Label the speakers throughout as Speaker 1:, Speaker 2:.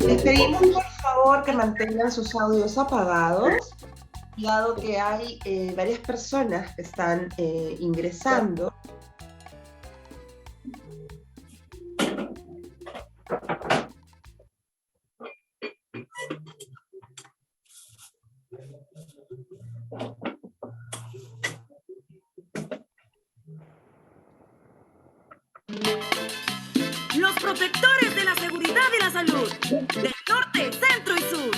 Speaker 1: Les pedimos por favor que mantengan sus audios apagados, dado que hay varias personas que están ingresando.
Speaker 2: Los protectores de la seguridad y la salud, del norte, centro y sur.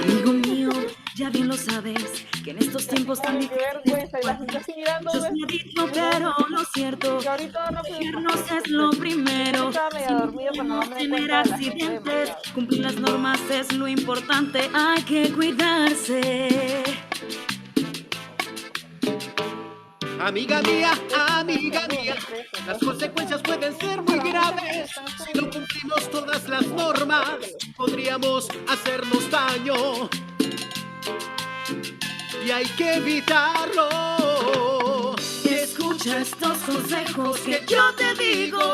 Speaker 2: Amigo mío, ya bien lo sabes, que en estos tiempos tan difíciles Dios me ha dicho, pero lo cierto, protegernos es lo primero. Si no queremos tener accidentes, cumplir las normas es lo importante, hay que cuidarse.
Speaker 3: Amiga mía, las consecuencias pueden ser muy graves. Si no cumplimos todas las normas, podríamos hacernos daño. Y hay que evitarlo.
Speaker 2: Escucha estos consejos que yo te digo,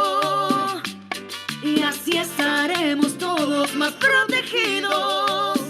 Speaker 2: y así estaremos todos más protegidos.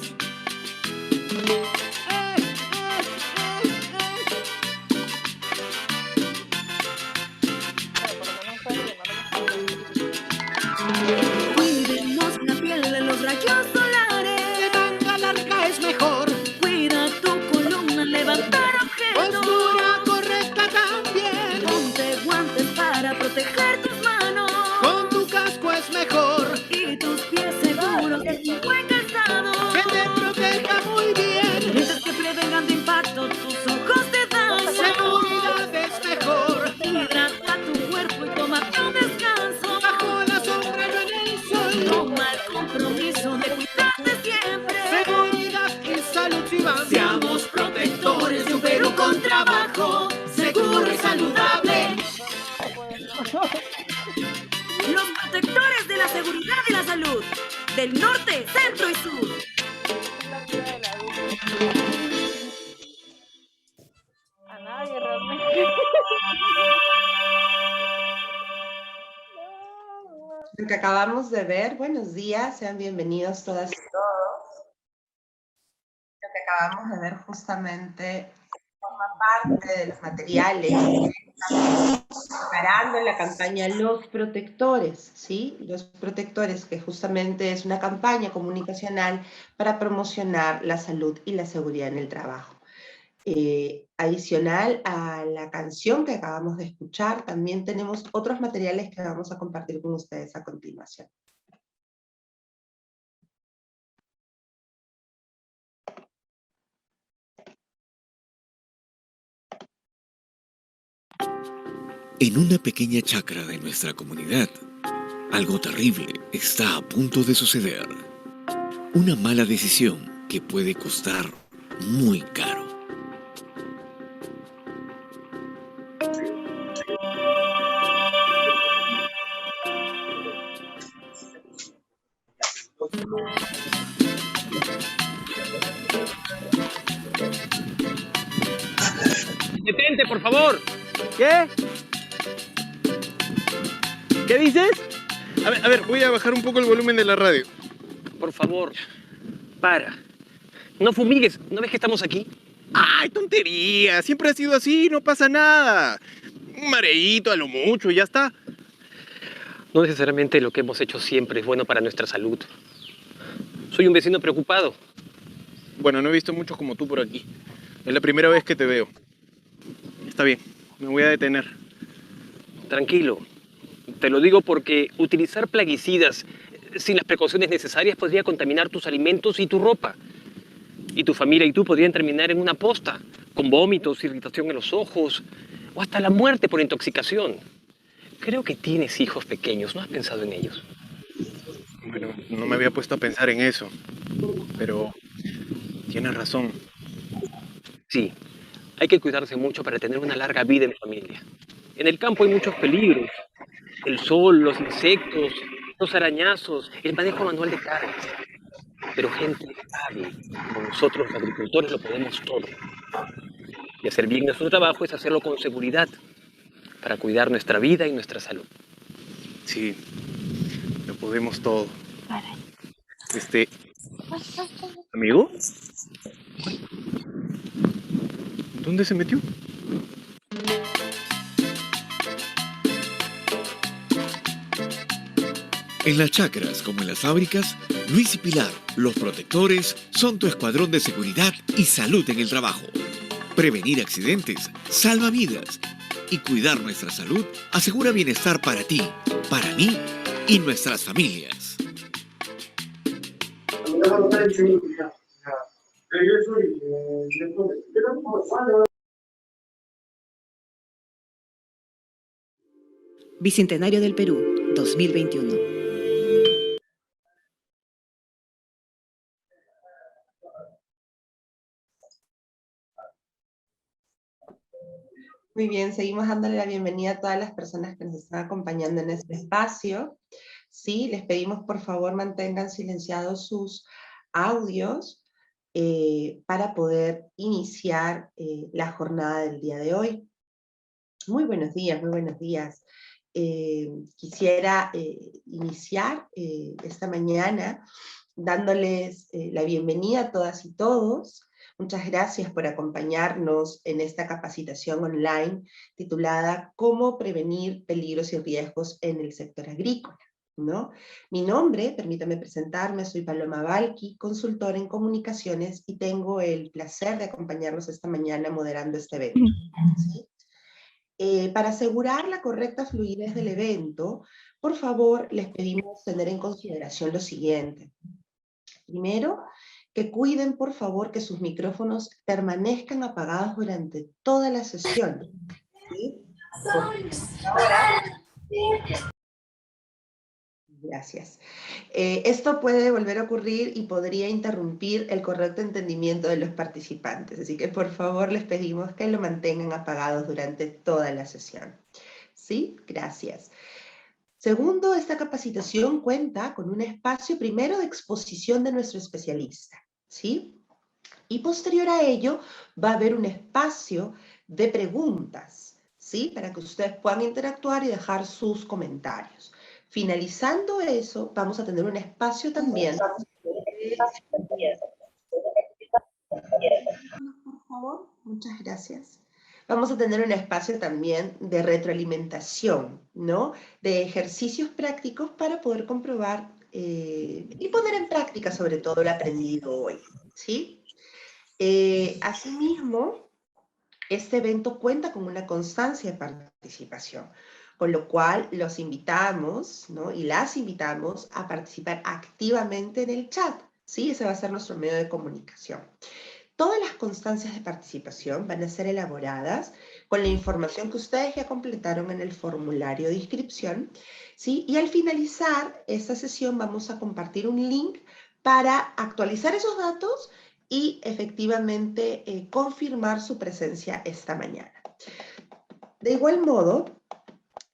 Speaker 2: Cuidemos la piel de los rayos solares.
Speaker 3: De manga larga es mejor.
Speaker 2: Cuida tu columna al levantar objetos.
Speaker 3: Postura correcta también.
Speaker 2: Ponte guantes para proteger tus manos.
Speaker 3: Con tu casco es mejor.
Speaker 2: Y tus pies seguros de un buen calzado.
Speaker 3: Que te proteja muy bien.
Speaker 2: Mientras que prevengan de impacto tus ojos de daño.
Speaker 3: Seguridad es mejor.
Speaker 2: Hidrata tu cuerpo y tómate un descanso.
Speaker 3: Bajo la sombra no en el sol.
Speaker 2: Toma el compromiso de cuidarte siempre.
Speaker 3: Seguridad y salud si vamos.
Speaker 2: Seamos protectores de un Perú con trabajo seguro y saludable. Los protectores de la seguridad y la salud, del norte, centro y sur.
Speaker 4: A nadie realmente.
Speaker 1: Lo que acabamos de ver, buenos días, sean bienvenidos todas y todos. Lo que acabamos de ver justamente forma parte de los materiales que estamos preparando en la campaña Los Protectores, ¿sí? Los Protectores, que justamente es una campaña comunicacional para promocionar la salud y la seguridad en el trabajo. Adicional a la canción que acabamos de escuchar, también tenemos otros materiales que vamos a compartir con ustedes a continuación.
Speaker 5: En una pequeña chacra de nuestra comunidad, algo terrible está a punto de suceder. Una mala decisión que puede costar muy caro.
Speaker 6: Detente, por favor. ¿Qué? ¿Qué dices?
Speaker 7: A ver, voy a bajar un poco el volumen de la radio.
Speaker 6: Por favor, para. No fumigues. ¿No ves que estamos aquí?
Speaker 7: ¡Ay, tontería! Siempre ha sido así, no pasa nada. Un mareíto a lo mucho y ya está.
Speaker 6: No necesariamente lo que hemos hecho siempre es bueno para nuestra salud. Soy un vecino preocupado.
Speaker 7: Bueno, no he visto muchos como tú por aquí. Es la primera vez que te veo. Está bien, me voy a detener.
Speaker 6: Tranquilo. Te lo digo porque utilizar plaguicidas sin las precauciones necesarias podría contaminar tus alimentos y tu ropa. Y tu familia y tú podrían terminar en una posta, con vómitos, irritación en los ojos, o hasta la muerte por intoxicación. Creo que tienes hijos pequeños, ¿no has pensado en ellos?
Speaker 7: Bueno, no me había puesto a pensar en eso, pero tienes razón.
Speaker 6: Sí, hay que cuidarse mucho para tener una larga vida en familia. En el campo hay muchos peligros. El sol, los insectos, los arañazos, el manejo manual de cargas. Pero gente, sabe, como nosotros los agricultores lo podemos todo. Y hacer bien nuestro trabajo es hacerlo con seguridad, para cuidar nuestra vida y nuestra salud.
Speaker 7: Sí, lo podemos todo. Este, amigo, ¿dónde se metió?
Speaker 5: En las chacras como en las fábricas, Luis y Pilar, los protectores, son tu escuadrón de seguridad y salud en el trabajo. Prevenir accidentes salva vidas y cuidar nuestra salud asegura bienestar para ti, para mí y nuestras familias.
Speaker 2: Bicentenario del Perú, 2021.
Speaker 1: Muy bien, seguimos dándole la bienvenida a todas las personas que nos están acompañando en este espacio. Sí, les pedimos por favor mantengan silenciados sus audios para poder iniciar la jornada del día de hoy. Muy buenos días, muy buenos días. Quisiera iniciar esta mañana dándoles la bienvenida a todas y todos. Muchas gracias por acompañarnos en esta capacitación online titulada ¿Cómo prevenir peligros y riesgos en el sector agrícola? ¿No? Mi nombre, permítame presentarme, soy Paloma Balqui, consultora en comunicaciones y tengo el placer de acompañarlos esta mañana moderando este evento. ¿Sí? Para asegurar la correcta fluidez del evento, por favor, les pedimos tener en consideración lo siguiente. Primero, que cuiden, por favor, que sus micrófonos permanezcan apagados durante toda la sesión. ¿Sí? Gracias. Esto puede volver a ocurrir y podría interrumpir el correcto entendimiento de los participantes, así que por favor les pedimos que lo mantengan apagados durante toda la sesión. ¿Sí? Gracias. Segundo, esta capacitación cuenta con un espacio primero de exposición de nuestro especialista, ¿sí? Y posterior a ello va a haber un espacio de preguntas, ¿sí? Para que ustedes puedan interactuar y dejar sus comentarios. Finalizando eso, vamos a tener un espacio también. Por favor, muchas gracias. Vamos a tener un espacio también de retroalimentación, ¿no? De ejercicios prácticos para poder comprobar y poner en práctica sobre todo lo aprendido hoy, ¿sí? Asimismo, este evento cuenta con una constancia de participación, con lo cual los invitamos, ¿no? Y las invitamos a participar activamente en el chat, ¿sí? Ese va a ser nuestro medio de comunicación. Todas las constancias de participación van a ser elaboradas con la información que ustedes ya completaron en el formulario de inscripción, ¿sí? Y al finalizar esta sesión vamos a compartir un link para actualizar esos datos y efectivamente confirmar su presencia esta mañana. De igual modo,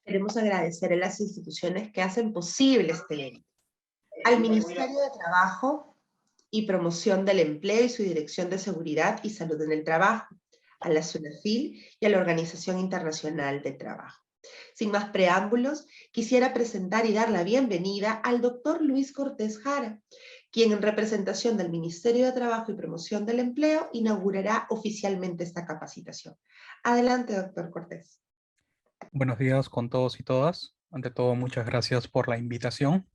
Speaker 1: queremos agradecer a las instituciones que hacen posible este evento. Al Ministerio de Trabajo y Promoción del Empleo y su Dirección de Seguridad y Salud en el Trabajo, a la SUNAFIL y a la Organización Internacional del Trabajo. Sin más preámbulos, quisiera presentar y dar la bienvenida al doctor Luis Cortés Jara, quien en representación del Ministerio de Trabajo y Promoción del Empleo inaugurará oficialmente esta capacitación. Adelante, doctor Cortés.
Speaker 8: Buenos días con todos y todas. Ante todo, muchas gracias por la invitación.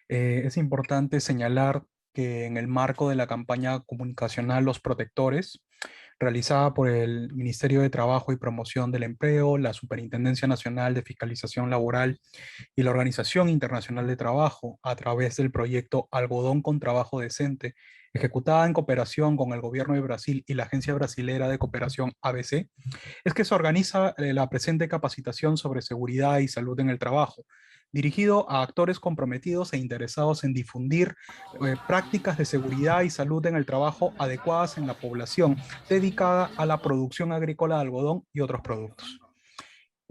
Speaker 8: Es importante señalar que en el marco de la campaña comunicacional Los Protectores, realizada por el Ministerio de Trabajo y Promoción del Empleo, la Superintendencia Nacional de Fiscalización Laboral y la Organización Internacional de Trabajo, a través del proyecto Algodón con Trabajo Decente, ejecutada en cooperación con el Gobierno de Brasil y la Agencia Brasilera de Cooperación ABC, es que se organiza la presente capacitación sobre seguridad y salud en el trabajo, dirigido a actores comprometidos e interesados en difundir prácticas de seguridad y salud en el trabajo adecuadas en la población dedicada a la producción agrícola de algodón y otros productos.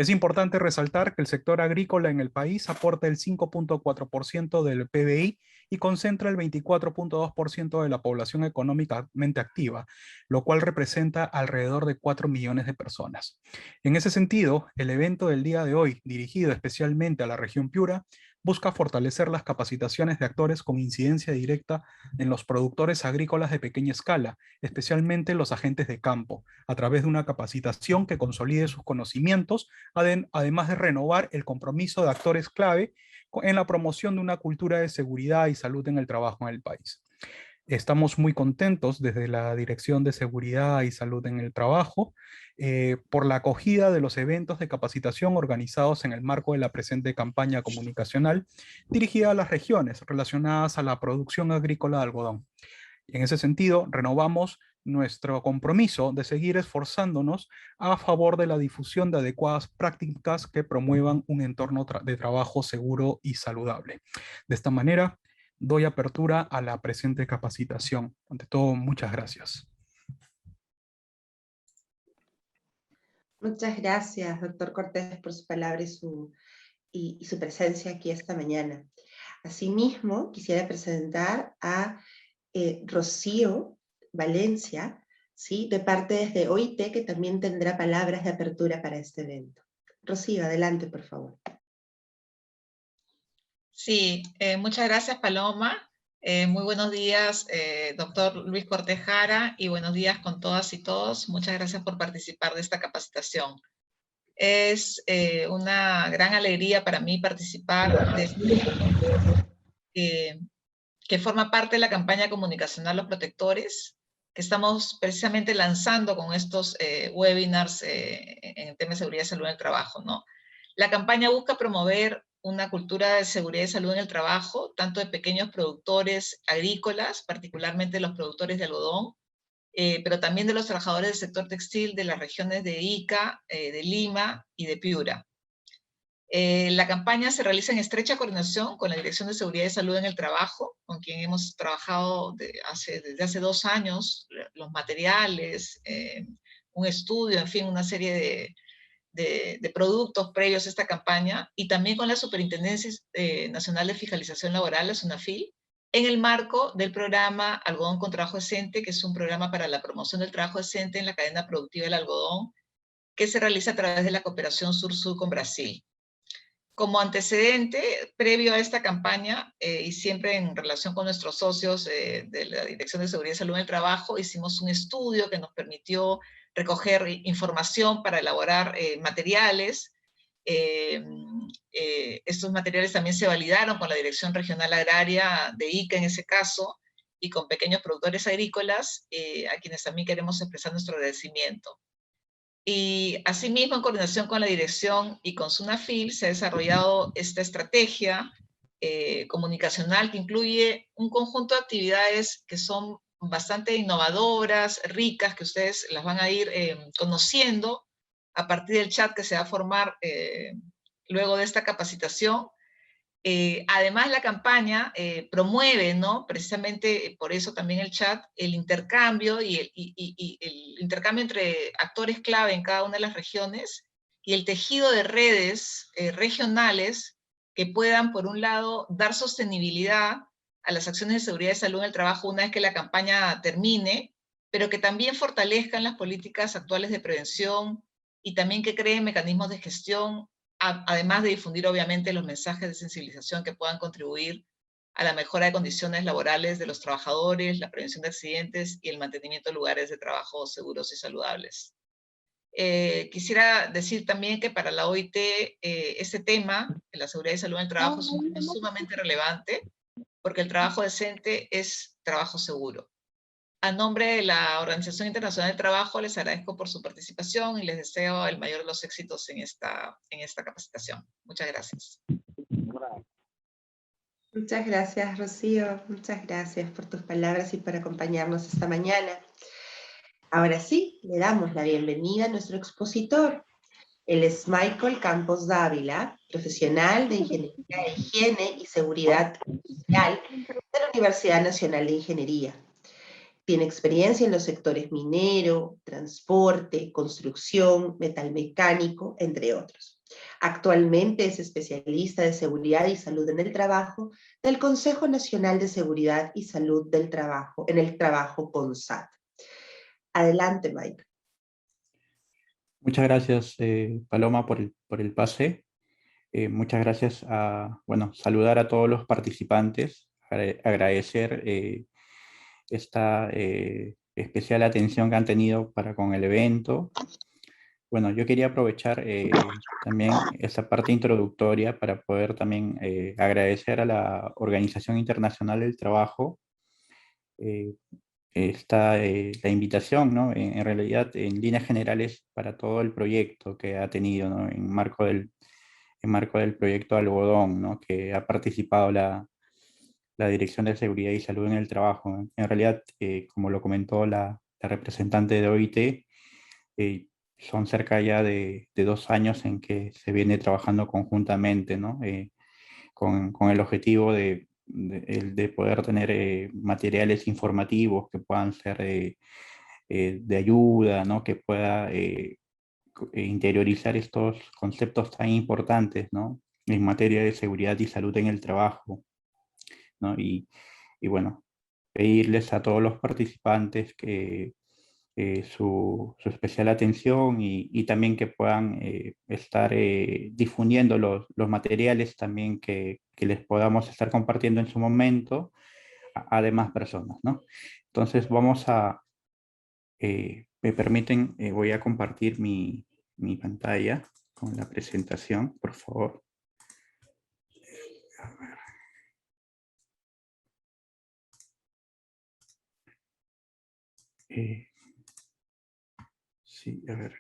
Speaker 8: Es importante resaltar que el sector agrícola en el país aporta el 5.4% del PBI y concentra el 24.2% de la población económicamente activa, lo cual representa alrededor de 4 millones de personas. En ese sentido, el evento del día de hoy, dirigido especialmente a la región Piura, busca fortalecer las capacitaciones de actores con incidencia directa en los productores agrícolas de pequeña escala, especialmente los agentes de campo, a través de una capacitación que consolide sus conocimientos, además de renovar el compromiso de actores clave en la promoción de una cultura de seguridad y salud en el trabajo en el país. Estamos muy contentos desde la Dirección de Seguridad y Salud en el Trabajo por la acogida de los eventos de capacitación organizados en el marco de la presente campaña comunicacional dirigida a las regiones relacionadas a la producción agrícola de algodón. Y en ese sentido, renovamos nuestro compromiso de seguir esforzándonos a favor de la difusión de adecuadas prácticas que promuevan un entorno de trabajo seguro y saludable. De esta manera, doy apertura a la presente capacitación. Ante todo, muchas gracias.
Speaker 1: Muchas gracias, doctor Cortés, por su palabra y su presencia aquí esta mañana. Asimismo, quisiera presentar a Rocío Valencia, ¿sí? De parte desde OIT, que también tendrá palabras de apertura para este evento. Rocío, adelante, por favor.
Speaker 9: Sí, muchas gracias, Paloma. Muy buenos días, doctor Luis Cortés Jara, y buenos días con todas y todos. Muchas gracias por participar de esta capacitación. Es una gran alegría para mí participar de este que forma parte de la campaña comunicacional Los Protectores, que estamos precisamente lanzando con estos webinars en el tema de seguridad y salud en el trabajo, ¿no? La campaña busca promover una cultura de seguridad y salud en el trabajo, tanto de pequeños productores agrícolas, particularmente los productores de algodón, pero también de los trabajadores del sector textil de las regiones de Ica, de Lima y de Piura. La campaña se realiza en estrecha coordinación con la Dirección de Seguridad y Salud en el Trabajo, con quien hemos trabajado desde hace 2 años, los materiales, un estudio, en fin, una serie de productos previos a esta campaña, y también con la Superintendencia Nacional de Fiscalización Laboral, la SUNAFIL, en el marco del programa Algodón con Trabajo Decente, que es un programa para la promoción del trabajo decente en la cadena productiva del algodón, que se realiza a través de la cooperación Sur-Sur con Brasil. Como antecedente, previo a esta campaña, y siempre en relación con nuestros socios de la Dirección de Seguridad y Salud en el Trabajo, hicimos un estudio que nos permitió recoger información para elaborar materiales. Estos materiales también se validaron con la Dirección Regional Agraria de Ica en ese caso, y con pequeños productores agrícolas, a quienes también queremos expresar nuestro agradecimiento. Y asimismo, en coordinación con la dirección y con SUNAFIL, se ha desarrollado esta estrategia comunicacional que incluye un conjunto de actividades que son bastante innovadoras, ricas, que ustedes las van a ir conociendo a partir del chat que se va a formar luego de esta capacitación. Además, la campaña promueve, ¿no? Precisamente por eso también el chat, el intercambio y el intercambio entre actores clave en cada una de las regiones y el tejido de redes regionales que puedan, por un lado, dar sostenibilidad a las acciones de seguridad y salud en el trabajo una vez que la campaña termine, pero que también fortalezcan las políticas actuales de prevención y también que creen mecanismos de gestión, además de difundir obviamente los mensajes de sensibilización que puedan contribuir a la mejora de condiciones laborales de los trabajadores, la prevención de accidentes y el mantenimiento de lugares de trabajo seguros y saludables. Quisiera decir también que para la OIT este tema, la seguridad y salud en el trabajo, es un tema sumamente relevante, porque el trabajo decente es trabajo seguro. A nombre de la Organización Internacional del Trabajo, les agradezco por su participación y les deseo el mayor de los éxitos en esta capacitación. Muchas gracias.
Speaker 1: Muchas gracias, Rocío. Muchas gracias por tus palabras y por acompañarnos esta mañana. Ahora sí, le damos la bienvenida a nuestro expositor. Él es Michael Campos Dávila, profesional de Ingeniería de Higiene y Seguridad Industrial de la Universidad Nacional de Ingeniería. Tiene experiencia en los sectores minero, transporte, construcción, metalmecánico, entre otros. Actualmente es especialista de seguridad y salud en el trabajo del Consejo Nacional de Seguridad y Salud del Trabajo, en el trabajo CONSAT. Adelante, Mike.
Speaker 10: Muchas gracias, Paloma, por el pase. Muchas gracias bueno, saludar a todos los participantes, agradecer esta especial atención que han tenido para con el evento. Bueno, yo quería aprovechar también esta parte introductoria para poder también agradecer a la Organización Internacional del Trabajo la invitación, ¿no? En realidad, en líneas generales, para todo el proyecto que ha tenido, ¿no? En marco del proyecto Algodón, ¿no? Que ha participado la Dirección de Seguridad y Salud en el Trabajo, ¿no? En realidad, como lo comentó la representante de OIT, son cerca ya de 2 años en que se viene trabajando conjuntamente, ¿no? Con el objetivo de poder tener materiales informativos que puedan ser de ayuda, ¿no? Que pueda interiorizar estos conceptos tan importantes, ¿no? En materia de seguridad y salud en el trabajo, ¿no? Y bueno, pedirles a todos los participantes que su especial atención y también que puedan estar difundiendo los materiales también que les podamos estar compartiendo en su momento a demás personas, ¿no? Entonces vamos me permiten, voy a compartir mi pantalla con la presentación, por favor. Sí, a ver,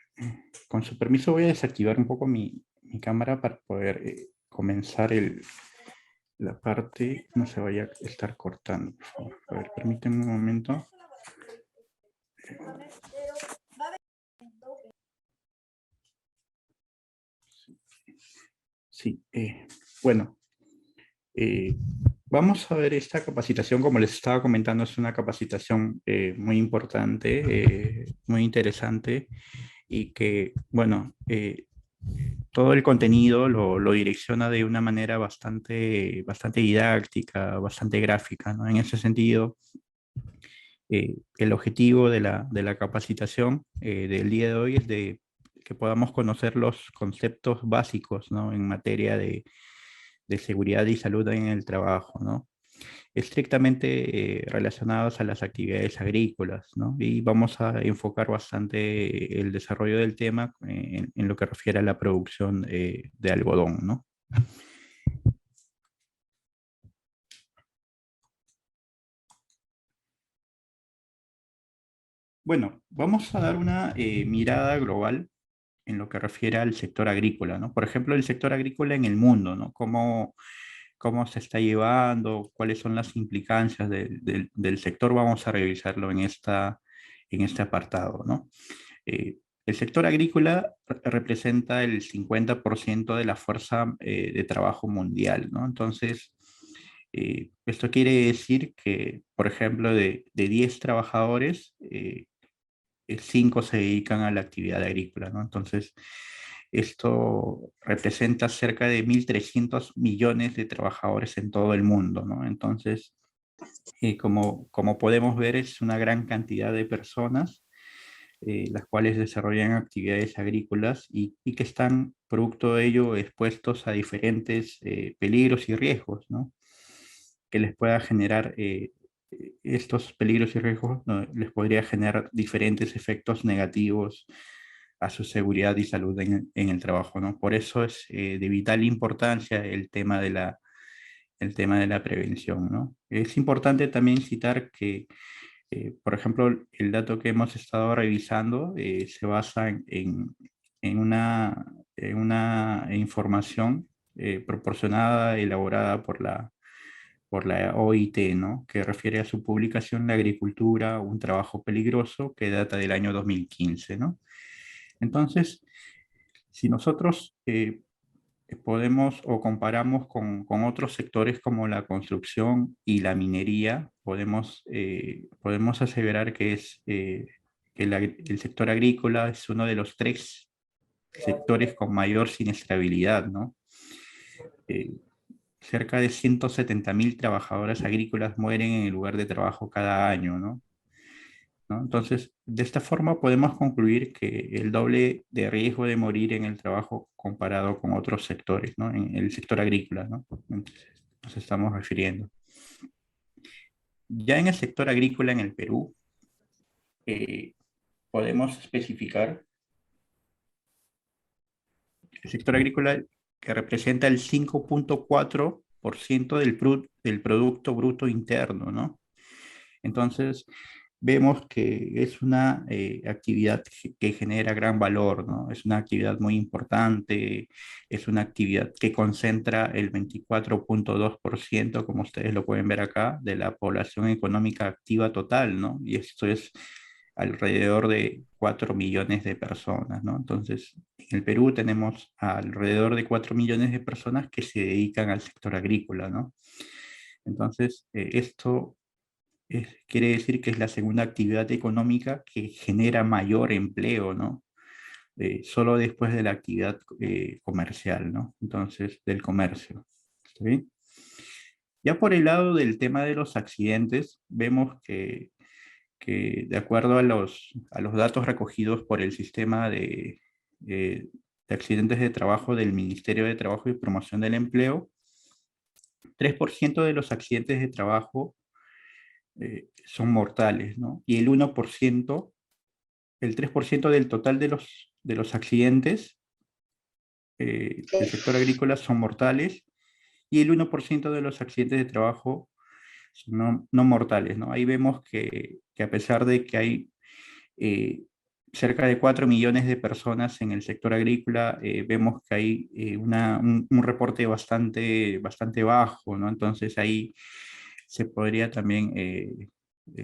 Speaker 10: con su permiso voy a desactivar un poco mi cámara para poder comenzar la parte, no se vaya a estar cortando, por favor. A ver, permítanme un momento. Sí, bueno, vamos a ver esta capacitación, como les estaba comentando, es una capacitación muy importante, muy interesante y que, bueno, todo el contenido lo direcciona de una manera bastante didáctica, bastante gráfica, ¿no? En ese sentido, el objetivo de la capacitación del día de hoy es de que podamos conocer los conceptos básicos, ¿no? En materia de seguridad y salud en el trabajo, ¿no? Estrictamente relacionados a las actividades agrícolas, ¿no? Y vamos a enfocar bastante el desarrollo del tema en lo que refiere a la producción de algodón, ¿no? Bueno, vamos a dar una mirada global en lo que refiere al sector agrícola, ¿no? Por ejemplo, el sector agrícola en el mundo, ¿no? Cómo se está llevando, cuáles son las implicancias del sector, vamos a revisarlo en este apartado, ¿no? El sector agrícola representa el 50% de la fuerza de trabajo mundial, ¿no? Entonces, esto quiere decir que, por ejemplo, de 10 trabajadores, 5 se dedican a la actividad agrícola, ¿no? Entonces, esto representa cerca de 1.300 millones de trabajadores en todo el mundo, ¿no? Entonces, como podemos ver, es una gran cantidad de personas las cuales desarrollan actividades agrícolas y que están, producto de ello, expuestos a diferentes peligros y riesgos, ¿no? Que les pueda generar estos peligros y riesgos, ¿no? Les podría generar diferentes efectos negativos a su seguridad y salud en el trabajo, ¿no? Por eso es de vital importancia el tema de la prevención, ¿no? Es importante también citar que, por ejemplo, el dato que hemos estado revisando se basa en una información proporcionada, elaborada por la OIT, ¿no? Que refiere a su publicación La agricultura, un trabajo peligroso, que data del año 2015, ¿no? Entonces, si nosotros podemos o comparamos con otros sectores como la construcción y la minería, podemos aseverar que el sector agrícola es uno de los 3 sectores con mayor siniestrabilidad, ¿no? Cerca de 170.000 trabajadoras agrícolas mueren en el lugar de trabajo cada año, ¿no? Entonces, de esta forma podemos concluir que el doble de riesgo de morir en el trabajo comparado con otros sectores, ¿no? En el sector agrícola, ¿no? Entonces, nos estamos refiriendo. Ya en el sector agrícola en el Perú, podemos especificar el sector agrícola que representa el 5.4% del Producto Bruto Interno, ¿no? Entonces, vemos que es una actividad que genera gran valor, ¿no? Es una actividad muy importante, es una actividad que concentra el 24.2%, como ustedes lo pueden ver acá, de la población económica activa total, ¿no? Y esto es alrededor de 4 millones de personas, ¿no? Entonces, en el Perú tenemos alrededor de 4 millones de personas que se dedican al sector agrícola, ¿no? Entonces, esto quiere decir que es la segunda actividad económica que genera mayor empleo, ¿no? Solo después de la actividad comercial, ¿no? Entonces, del comercio. ¿Está bien? Ya por el lado del tema de los accidentes, vemos que de acuerdo a los datos recogidos por el sistema de accidentes de trabajo del Ministerio de Trabajo y Promoción del Empleo, 3% de los accidentes de trabajo son mortales, ¿no? Y el 1%, el 3% del total de los accidentes del sector agrícola son mortales y el 1% de los accidentes de trabajo son no mortales, ¿no? Ahí vemos que a pesar de que hay cerca de 4 millones de personas en el sector agrícola, vemos que hay un reporte bastante bajo, ¿no? Entonces ahí se podría también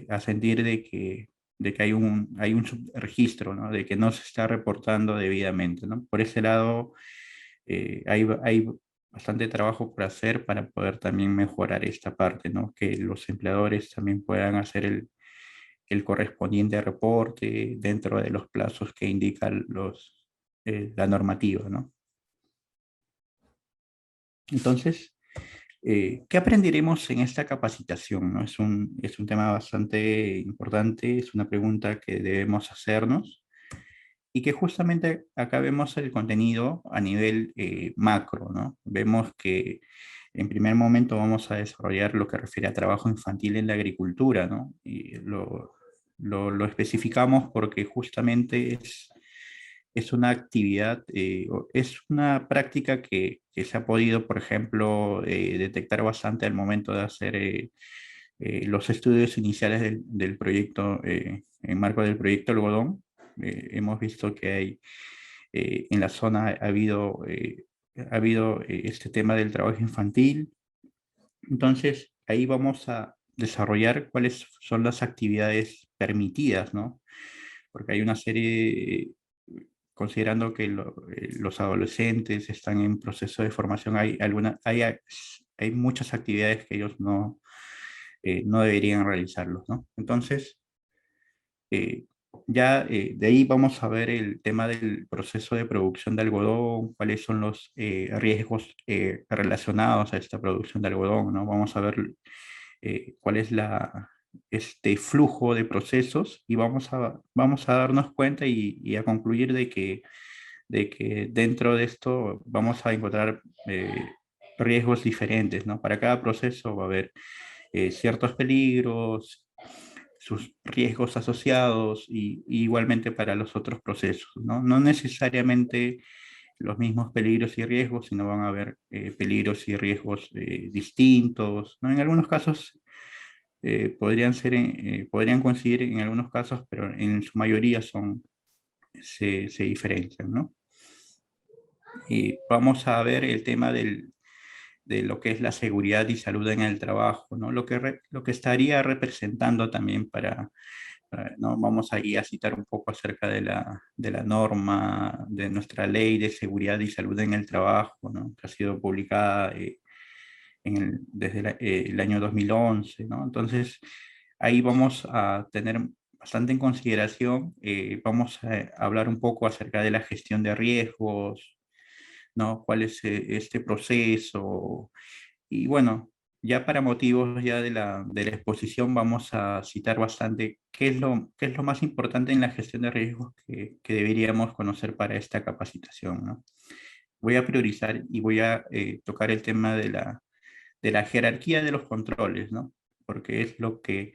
Speaker 10: asentir de que hay un subregistro, ¿no? De que no se está reportando debidamente, ¿no? Por ese lado, hay bastante trabajo por hacer para poder también mejorar esta parte, ¿no? Que los empleadores también puedan hacer el correspondiente reporte dentro de los plazos que indican la normativa, ¿no? Entonces, ¿qué aprenderemos en esta capacitación, ¿no? Es un tema bastante importante, es una pregunta que debemos hacernos y que justamente acá vemos el contenido a nivel macro, ¿no? Vemos que en primer momento vamos a desarrollar lo que refiere a trabajo infantil en la agricultura, ¿no? Y lo especificamos porque justamente es una actividad, es una práctica que se ha podido, por ejemplo, detectar bastante al momento de hacer los estudios iniciales del proyecto, en marco del proyecto Algodón. Hemos visto que hay en la zona ha habido este tema del trabajo infantil. Entonces, ahí vamos a desarrollar cuáles son las actividades permitidas, ¿no? Porque hay una serie, considerando que los adolescentes están en proceso de formación, hay muchas actividades que ellos no deberían realizarlos, ¿no? Entonces, ya de ahí vamos a ver el tema del proceso de producción de algodón, cuáles son los riesgos relacionados a esta producción de algodón, ¿no? Vamos a ver cuál es este flujo de procesos y vamos a darnos cuenta y a concluir de que dentro de esto vamos a encontrar riesgos diferentes, ¿no? Para cada proceso va a haber ciertos peligros, sus riesgos asociados y igualmente para los otros procesos, ¿no? No necesariamente los mismos peligros y riesgos, sino van a haber peligros y riesgos distintos, ¿no? En algunos casos podrían coincidir en algunos casos, pero en su mayoría se diferencian, ¿no? Y vamos a ver el tema de lo que es la seguridad y salud en el trabajo, ¿no? Lo que estaría representando también para ¿no? Vamos ahí a citar un poco acerca de la norma, de nuestra ley de seguridad y salud en el trabajo, ¿no? Que ha sido publicada desde el año 2011, ¿no? Entonces, ahí vamos a tener bastante en consideración, vamos a hablar un poco acerca de la gestión de riesgos, ¿no? ¿Cuál es este proceso? Y bueno, ya para motivos ya de la exposición vamos a citar bastante qué es lo más importante en la gestión de riesgos que deberíamos conocer para esta capacitación, ¿no? Voy a priorizar y voy a tocar el tema de la jerarquía de los controles, ¿no? Porque es lo que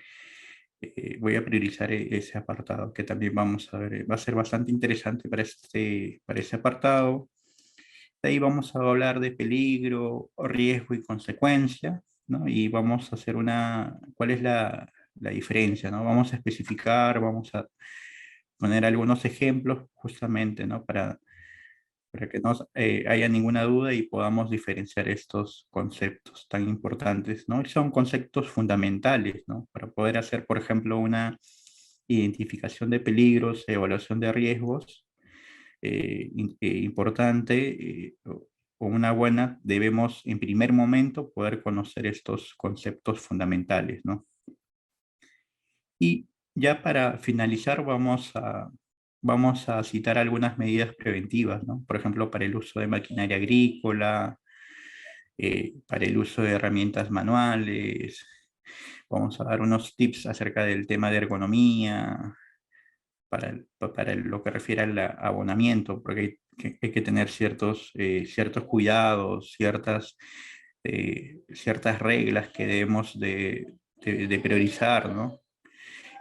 Speaker 10: voy a priorizar ese apartado, que también vamos a ver, va a ser bastante interesante para ese apartado. De ahí vamos a hablar de peligro, riesgo y consecuencia, ¿no? Y vamos a hacer ¿cuál es la diferencia, ¿no? Vamos a especificar, vamos a poner algunos ejemplos justamente, ¿no? Para que no haya ninguna duda y podamos diferenciar estos conceptos tan importantes, ¿no? Y son conceptos fundamentales, ¿no? Para poder hacer, por ejemplo, una identificación de peligros, evaluación de riesgos, importante o una buena, debemos en primer momento poder conocer estos conceptos fundamentales, ¿no? Y ya para finalizar vamos a citar algunas medidas preventivas, ¿no? Por ejemplo, para el uso de maquinaria agrícola, para el uso de herramientas manuales. Vamos a dar unos tips acerca del tema de ergonomía, para lo que refiere al abonamiento, porque hay que tener ciertos cuidados, ciertas reglas que debemos de priorizar, ¿no?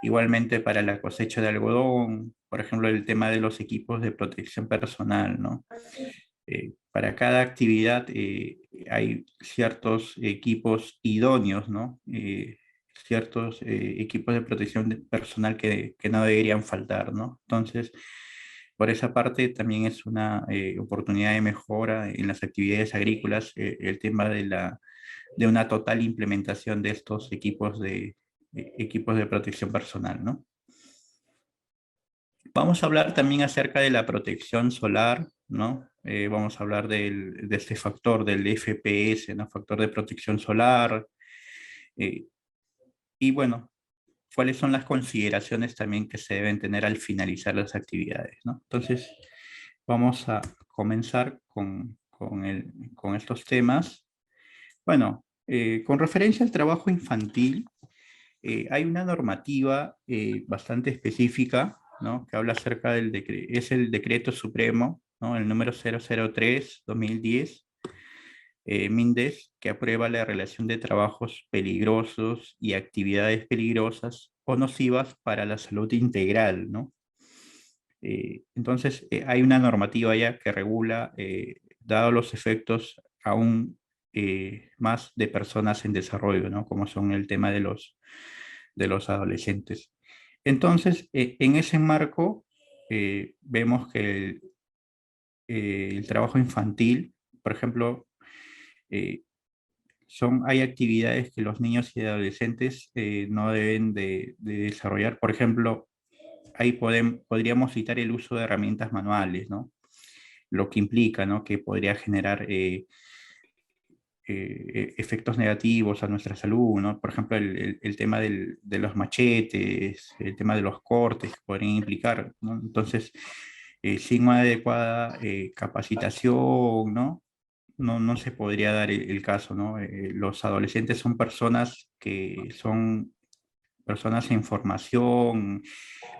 Speaker 10: Igualmente para la cosecha de algodón, por ejemplo, el tema de los equipos de protección personal, ¿no? Para cada actividad hay ciertos equipos idóneos, ¿no? Ciertos equipos de protección personal que no deberían faltar, ¿no? Entonces, por esa parte también es una oportunidad de mejora en las actividades agrícolas, el tema de una total implementación de estos equipos de protección personal, ¿no? Vamos a hablar también acerca de la protección solar, ¿no? Vamos a hablar de este factor, del FPS, ¿no? Factor de protección solar. Y bueno, cuáles son las consideraciones también que se deben tener al finalizar las actividades, ¿no? Entonces, vamos a comenzar con estos temas. Bueno, con referencia al trabajo infantil, hay una normativa bastante específica, ¿no? Que habla acerca es el Decreto Supremo, ¿no? El número 003/2010, MINDES, que aprueba la relación de trabajos peligrosos y actividades peligrosas o nocivas para la salud integral, ¿no? Entonces, hay una normativa ya que regula, dado los efectos aún más de personas en desarrollo, ¿no? Como son el tema de los adolescentes. Entonces, en ese marco, vemos que el trabajo infantil, por ejemplo, hay actividades que los niños y adolescentes no deben de desarrollar. Por ejemplo, ahí podríamos citar el uso de herramientas manuales, ¿no? Lo que implica, ¿no? Que podría generar efectos negativos a nuestra salud, ¿no? Por ejemplo, el tema de los machetes, el tema de los cortes que podrían implicar, ¿no? Entonces, sin una adecuada capacitación, ¿no? No se podría dar el caso, ¿no? Los adolescentes son personas personas en formación,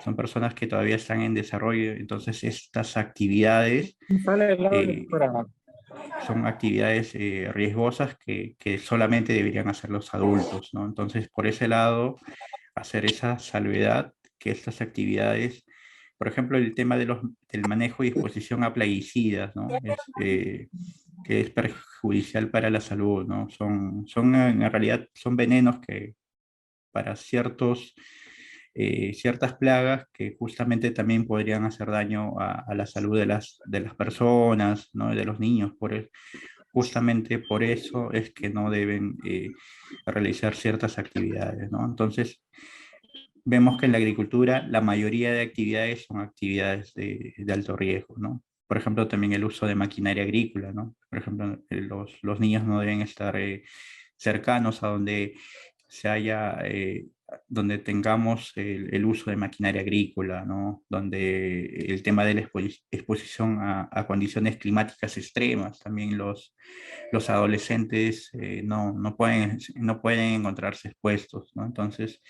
Speaker 10: son personas que todavía están en desarrollo, entonces estas actividades son actividades riesgosas que solamente deberían hacer los adultos, ¿no? Entonces, por ese lado, hacer esa salvedad que estas actividades, por ejemplo, el tema del manejo y exposición a plaguicidas, ¿no? Que es perjudicial para la salud, ¿no? En realidad son venenos que para ciertas plagas que justamente también podrían hacer daño a la salud de las personas, ¿no? De los niños. Justamente por eso es que no deben realizar ciertas actividades, ¿no? Entonces, vemos que en la agricultura la mayoría de actividades son actividades de alto riesgo, ¿no? Por ejemplo, también el uso de maquinaria agrícola, ¿no? Por ejemplo, los niños no deben estar cercanos a donde se haya, donde tengamos el uso de maquinaria agrícola, ¿no? Donde el tema de la exposición a condiciones climáticas extremas, también los adolescentes no pueden encontrarse expuestos, ¿no? Entonces,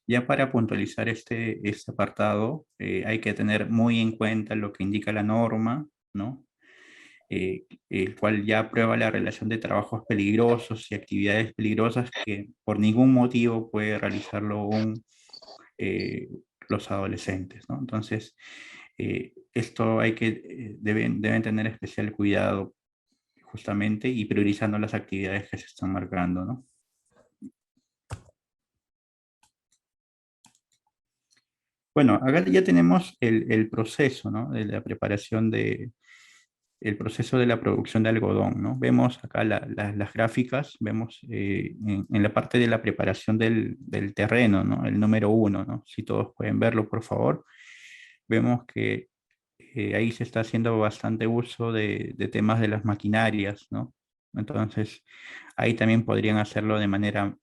Speaker 10: ya para puntualizar este apartado, hay que tener muy en cuenta lo que indica la norma, ¿no? El cual ya aprueba la relación de trabajos peligrosos y actividades peligrosas que por ningún motivo puede realizarlo los adolescentes, ¿no? Entonces, esto deben tener especial cuidado justamente y priorizando las actividades que se están marcando, ¿no? Bueno, acá ya tenemos el proceso, ¿no? De la preparación el proceso de la producción de algodón, ¿no? Vemos acá las gráficas, vemos en la parte de la preparación del terreno, ¿no? El número 1, ¿no? Si todos pueden verlo, por favor. Vemos que ahí se está haciendo bastante uso de temas de las maquinarias, ¿no? Entonces, ahí también podrían hacerlo de manera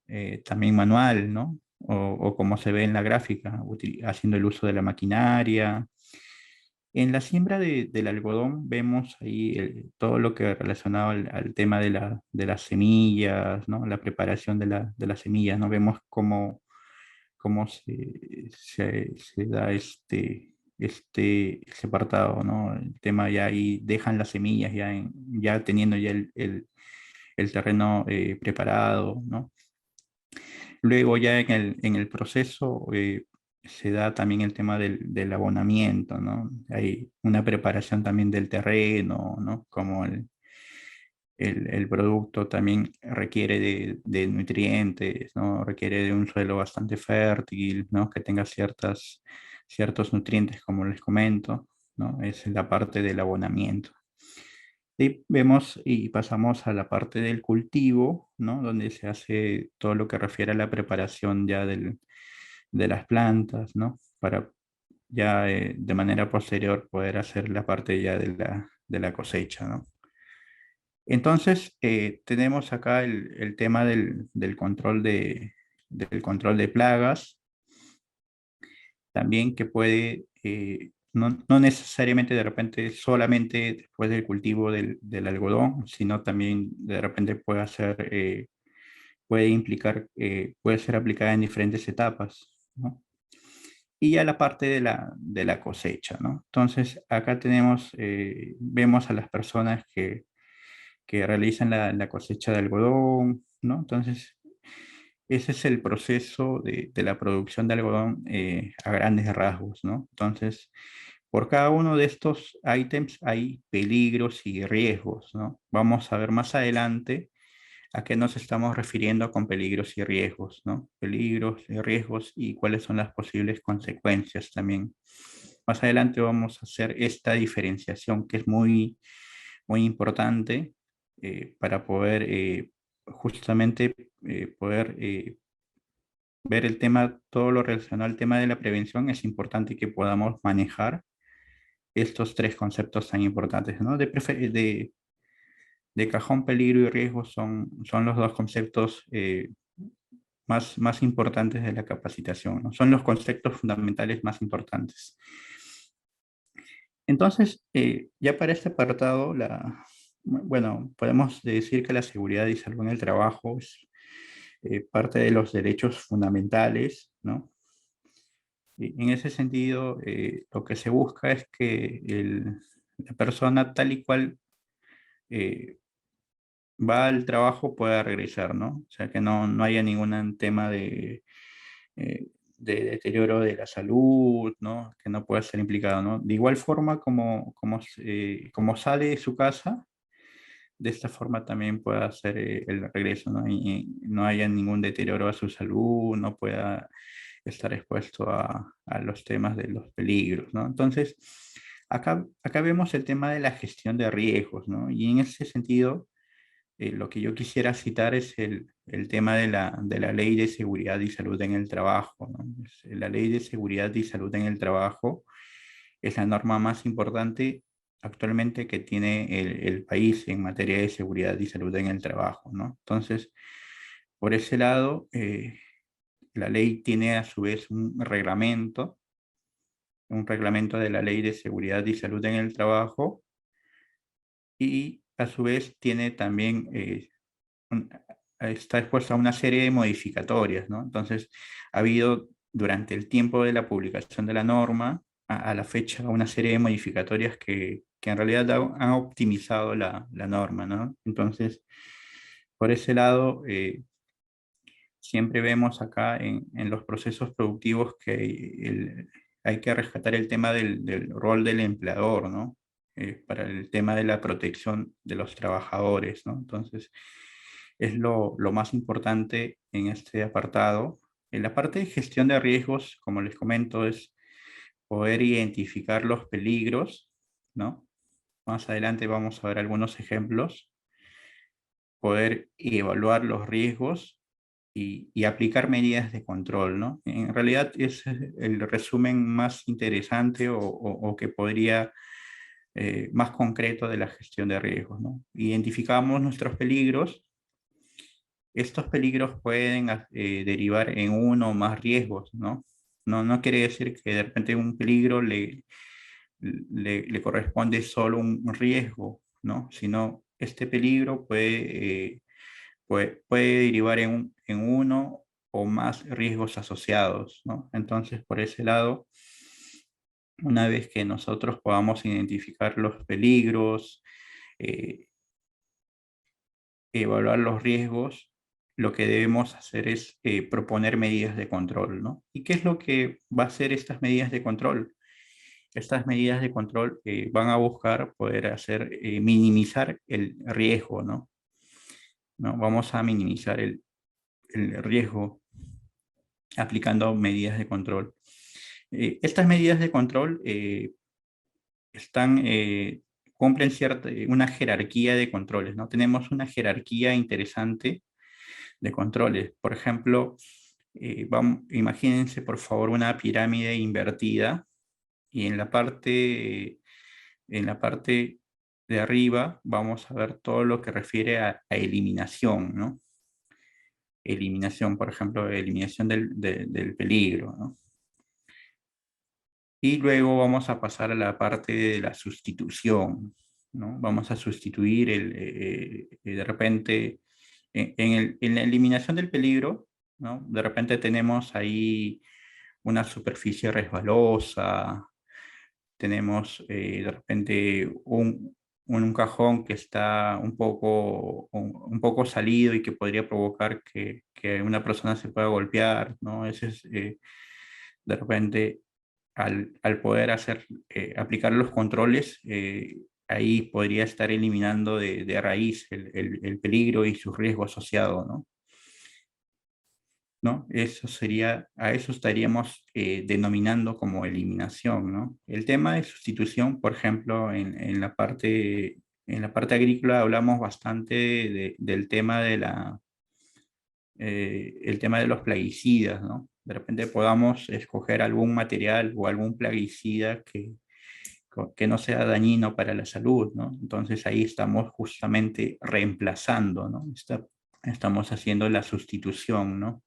Speaker 10: también manual, ¿no? O como se ve en la gráfica, haciendo el uso de la maquinaria. En la siembra del algodón vemos ahí todo lo que relacionado al tema de las semillas, ¿no? La preparación de las semillas, ¿no? Vemos cómo se da este apartado, ¿no? El tema ya ahí dejan las semillas ya teniendo ya el terreno preparado, ¿no? Luego ya en el proceso se da también el tema del abonamiento, ¿no? Hay una preparación también del terreno, ¿no? Como el producto también requiere de nutrientes, ¿no? Requiere de un suelo bastante fértil, ¿no? Que tenga ciertos nutrientes, como les comento, ¿no? Es la parte del abonamiento. Y vemos y pasamos a la parte del cultivo, ¿no? Donde se hace todo lo que refiere a la preparación ya de las plantas, ¿no? Para ya de manera posterior poder hacer la parte ya de la cosecha, ¿no? Entonces, tenemos acá el tema del control de plagas, también que puede, no necesariamente de repente solamente después del cultivo del algodón, sino también de repente puede implicar, puede ser aplicada en diferentes etapas, ¿no? Y ya la parte de la cosecha, ¿no? Entonces, acá vemos a las personas que realizan la cosecha de algodón, ¿no? Entonces, ese es el proceso de la producción de algodón a grandes rasgos, ¿no? Entonces, por cada uno de estos ítems hay peligros y riesgos, ¿no? Vamos a ver más adelante a qué nos estamos refiriendo con peligros y riesgos, ¿no? Peligros y riesgos y cuáles son las posibles consecuencias también. Más adelante vamos a hacer esta diferenciación que es muy importante para poder justamente poder ver el tema, todo lo relacionado al tema de la prevención. Es importante que podamos manejar estos tres conceptos tan importantes, ¿no? De cajón, peligro y riesgo son los dos conceptos más importantes de la capacitación, ¿no? Son los conceptos fundamentales más importantes. Entonces, ya para este apartado, bueno, podemos decir que la seguridad y salud en el trabajo es parte de los derechos fundamentales, ¿no? Y en ese sentido, lo que se busca es que la persona tal y cual va al trabajo pueda regresar, ¿no? O sea, que no haya ningún tema de deterioro de la salud, ¿no? Que no pueda ser implicado, ¿no? De igual forma como sale de su casa, de esta forma también pueda hacer el regreso, ¿no? Y no haya ningún deterioro a su salud, no pueda estar expuesto a los temas de los peligros, ¿no? Entonces, acá vemos el tema de la gestión de riesgos, ¿no? Y en ese sentido, lo que yo quisiera citar es el tema de la Ley de Seguridad y Salud en el Trabajo, ¿no? La Ley de Seguridad y Salud en el Trabajo es la norma más importante actualmente que tiene el país en materia de seguridad y salud en el trabajo, ¿no? Entonces, por ese lado, la ley tiene a su vez un reglamento de la Ley de Seguridad y Salud en el Trabajo, y a su vez tiene también, está expuesta a una serie de modificatorias, ¿no? Entonces, ha habido durante el tiempo de la publicación de la norma, a la fecha, una serie de modificatorias que en realidad han optimizado la norma, ¿no? Entonces, por ese lado, siempre vemos acá en los procesos productivos que hay que rescatar el tema del rol del empleador, ¿no? Para el tema de la protección de los trabajadores, ¿no? Entonces, es lo más importante en este apartado. En la parte de gestión de riesgos, como les comento, es poder identificar los peligros, ¿no? Más adelante vamos a ver algunos ejemplos. Poder evaluar los riesgos y aplicar medidas de control, ¿no? En realidad es el resumen más interesante o que podría, más concreto de la gestión de riesgos, ¿no? Identificamos nuestros peligros. Estos peligros pueden derivar en uno o más riesgos, ¿no? No quiere decir que de repente un peligro le corresponde solo un riesgo, ¿no? Sino este peligro puede derivar en uno o más riesgos asociados, ¿no? Entonces, por ese lado, una vez que nosotros podamos identificar los peligros, evaluar los riesgos, lo que debemos hacer es proponer medidas de control, ¿no? ¿Y qué es lo que va a hacer estas medidas de control? Estas medidas de control van a buscar poder minimizar el riesgo, ¿no? Vamos a minimizar el riesgo aplicando medidas de control. Estas medidas de control cumplen una jerarquía de controles, ¿no? Tenemos una jerarquía interesante de controles. Por ejemplo, imagínense por favor una pirámide invertida, y en la parte de arriba vamos a ver todo lo que refiere a eliminación, ¿no? Eliminación, por ejemplo, eliminación del peligro, ¿no? Y luego vamos a pasar a la parte de la sustitución, ¿no? Vamos a sustituir de repente, en la eliminación del peligro, ¿no? De repente tenemos ahí una superficie resbalosa, tenemos de repente un cajón que está un poco salido y que podría provocar que una persona se pueda golpear, ¿no? Ese es, de repente, al poder aplicar los controles, ahí podría estar eliminando de raíz el peligro y su riesgo asociado, ¿no? ¿No? A eso estaríamos denominando como eliminación, ¿no? El tema de sustitución, por ejemplo, en la parte agrícola hablamos bastante del tema el tema de los plaguicidas, ¿no? De repente podamos escoger algún material o algún plaguicida que no sea dañino para la salud, ¿no? Entonces ahí estamos justamente reemplazando, ¿no? Estamos haciendo la sustitución, ¿no?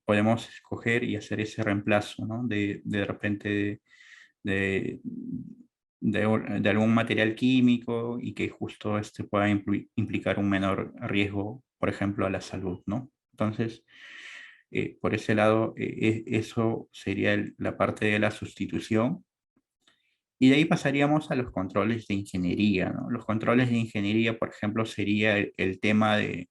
Speaker 10: Podemos escoger y hacer ese reemplazo, ¿no? De repente de algún material químico, y que justo pueda implicar un menor riesgo, por ejemplo, a la salud, ¿no? Entonces, por ese lado, eso sería la parte de la sustitución. Y de ahí pasaríamos a los controles de ingeniería, ¿no? Los controles de ingeniería, por ejemplo, sería el tema en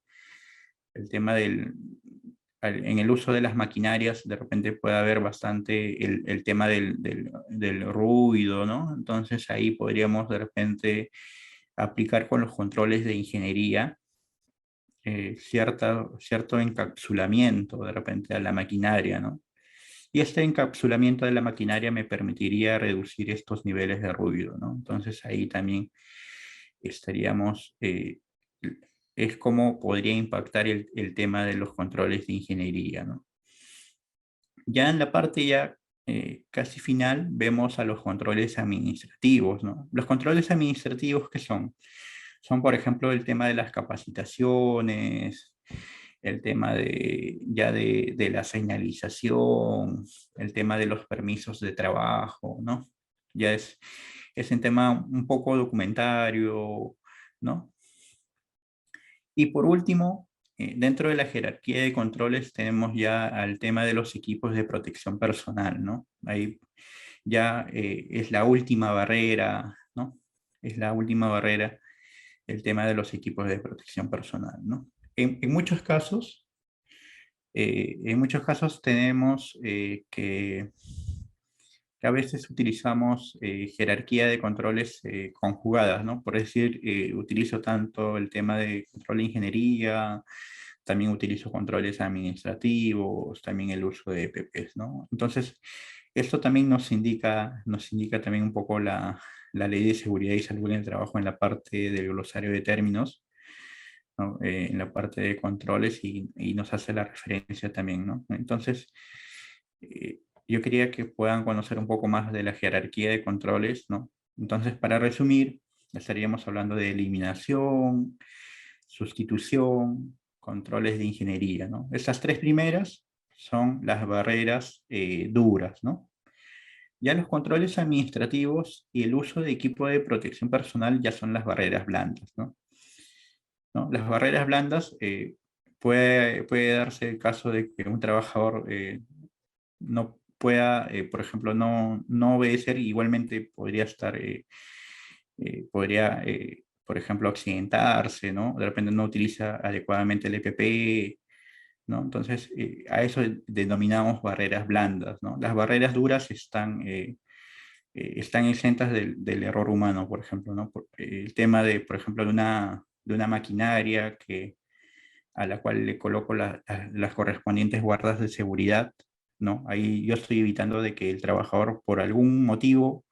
Speaker 10: el uso de las maquinarias. De repente puede haber bastante el tema del ruido, ¿no? Entonces ahí podríamos de repente aplicar con los controles de ingeniería cierto encapsulamiento de repente a la maquinaria, ¿no? Y este encapsulamiento de la maquinaria me permitiría reducir estos niveles de ruido, ¿no? Entonces ahí también estaríamos es cómo podría impactar el tema de los controles de ingeniería, ¿no? Ya en la parte ya casi final vemos a los controles administrativos, ¿no? Los controles administrativos, ¿qué son? Son, por ejemplo, el tema de las capacitaciones, el tema de la señalización, el tema de los permisos de trabajo, ¿no? Ya es un tema un poco documentario, ¿no? Y por último, dentro de la jerarquía de controles tenemos ya al tema de los equipos de protección personal, ¿no? Ahí ya es la última barrera, ¿no? Es la última barrera el tema de los equipos de protección personal, ¿no? En muchos casos tenemos que a veces utilizamos jerarquía de controles conjugadas, ¿no? Por decir, utilizo tanto el tema de control de ingeniería, también utilizo controles administrativos, también el uso de EPPs, ¿no? Entonces, esto también nos indica también un poco la Ley de Seguridad y Salud en el Trabajo en la parte del glosario de términos, ¿no? En la parte de controles y nos hace la referencia también, ¿no? Entonces, yo quería que puedan conocer un poco más de la jerarquía de controles, ¿no? Entonces, para resumir, estaríamos hablando de eliminación, sustitución, controles de ingeniería, ¿no? Estas tres primeras son las barreras duras, ¿no? Ya los controles administrativos y el uso de equipo de protección personal ya son las barreras blandas, ¿no? ¿No? Las barreras blandas puede darse el caso de que un trabajador no pueda, por ejemplo, no obedecer, igualmente podría estar, por ejemplo, accidentarse, ¿no? De repente no utiliza adecuadamente el EPP, ¿no? Entonces, a eso denominamos barreras blandas, ¿no? Las barreras duras están exentas del error humano, por ejemplo, ¿no? El tema de, por ejemplo, de una maquinaria a la cual le coloco las correspondientes guardas de seguridad, ¿no? Ahí yo estoy evitando de que el trabajador, por algún motivo,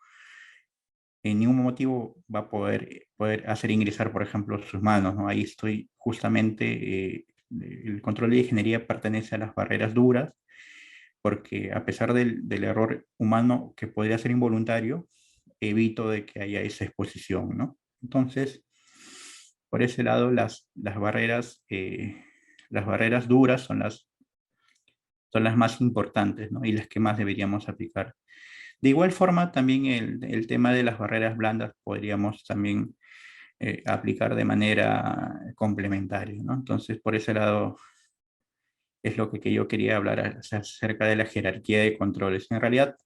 Speaker 10: en ningún motivo va a poder hacer ingresar, por ejemplo, sus manos, ¿no? Ahí estoy justamente, el control de ingeniería pertenece a las barreras duras, porque a pesar del error humano que podría ser involuntario, evito de que haya esa exposición, ¿no? Entonces, por ese lado, las barreras duras son las más importantes, ¿no? Y las que más deberíamos aplicar. De igual forma, también el tema de las barreras blandas podríamos también aplicar de manera complementaria, ¿no? Entonces, por ese lado es lo que yo quería hablar acerca de la jerarquía de controles. En realidad,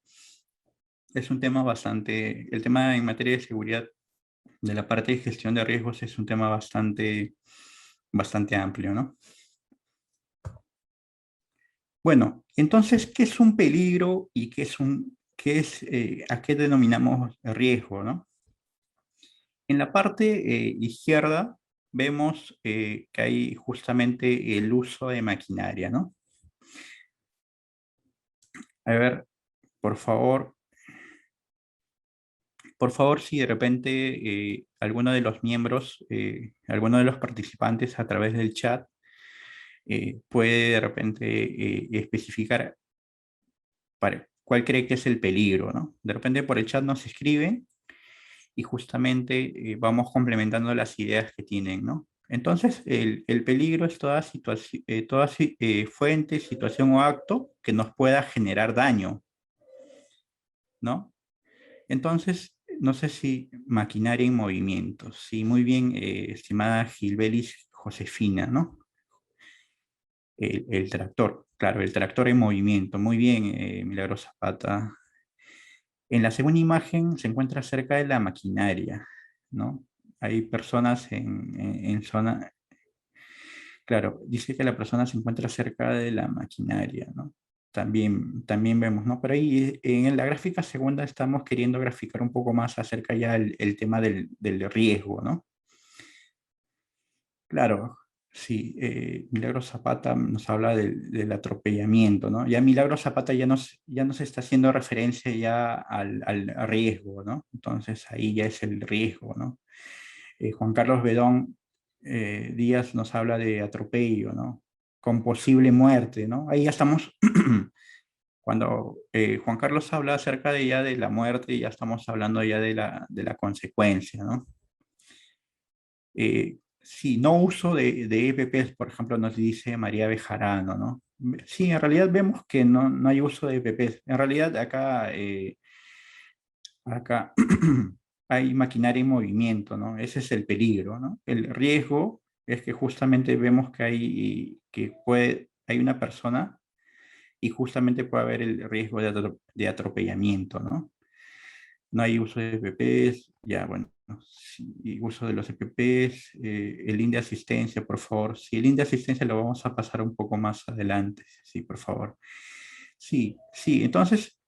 Speaker 10: es un tema el tema en materia de seguridad de la parte de gestión de riesgos es un tema bastante amplio, ¿no? Bueno, entonces, ¿qué es un peligro y a qué denominamos riesgo, ¿no? En la parte izquierda vemos que hay justamente el uso de maquinaria, ¿no? A ver, por favor, si de repente alguno de los miembros, alguno de los participantes a través del chat puede de repente especificar cuál cree que es el peligro, ¿no? De repente por el chat nos escriben y justamente vamos complementando las ideas que tienen, ¿no? Entonces, el peligro es toda fuente, situación o acto que nos pueda generar daño, ¿no? Entonces, no sé si maquinaria en movimiento. Sí, muy bien, estimada Gilbelis Josefina, ¿no? El tractor, claro, el tractor en movimiento. Muy bien, Milagro Zapata. En la segunda imagen se encuentra cerca de la maquinaria, ¿no? Hay personas en zona... Claro, dice que la persona se encuentra cerca de la maquinaria, ¿no? También vemos, ¿no? Pero ahí en la gráfica segunda estamos queriendo graficar un poco más acerca ya el tema del riesgo, ¿no? Claro, sí, Milagro Zapata nos habla del atropellamiento, ¿no? Ya Milagro Zapata ya nos está haciendo referencia ya al riesgo, ¿no? Entonces ahí ya es el riesgo, ¿no? Juan Carlos Bedón Díaz nos habla de atropello, ¿no? Con posible muerte, ¿no? Ahí ya estamos, cuando Juan Carlos habla acerca de ya de la muerte, ya estamos hablando ya de la consecuencia, ¿no? Sí, no uso de EPPs, por ejemplo, nos dice María Bejarano, ¿no? Sí, en realidad vemos que no hay uso de EPPs. En realidad acá hay maquinaria en movimiento, ¿no? Ese es el peligro, ¿no? El riesgo es que justamente vemos que hay una persona y justamente puede haber el riesgo de atropellamiento, ¿no? No hay uso de EPPs, ya bueno, sí, uso de los EPPs, el link de asistencia, por favor. Sí, el link de asistencia lo vamos a pasar un poco más adelante, sí, por favor. Sí, sí, entonces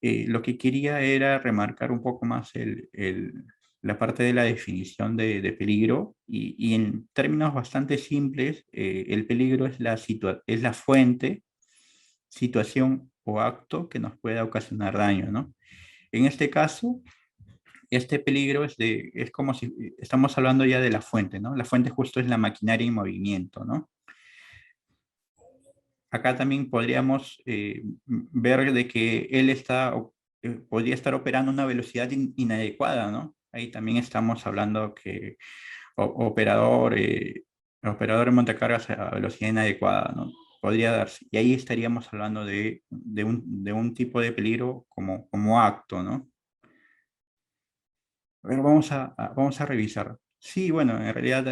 Speaker 10: lo que quería era remarcar un poco más la parte de la definición de peligro y en términos bastante simples, el peligro es es la fuente, situación o acto que nos pueda ocasionar daño, ¿no? En este caso, este peligro es como si estamos hablando ya de la fuente, ¿no? La fuente justo es la maquinaria en movimiento, ¿no? Acá también podríamos ver de que él podría estar operando a una velocidad inadecuada, ¿no? Ahí también estamos hablando que operador en montacargas a velocidad inadecuada, ¿no? Podría darse. Y ahí estaríamos hablando de un tipo de peligro como acto, ¿no? A ver, vamos a revisar. Sí, bueno, en realidad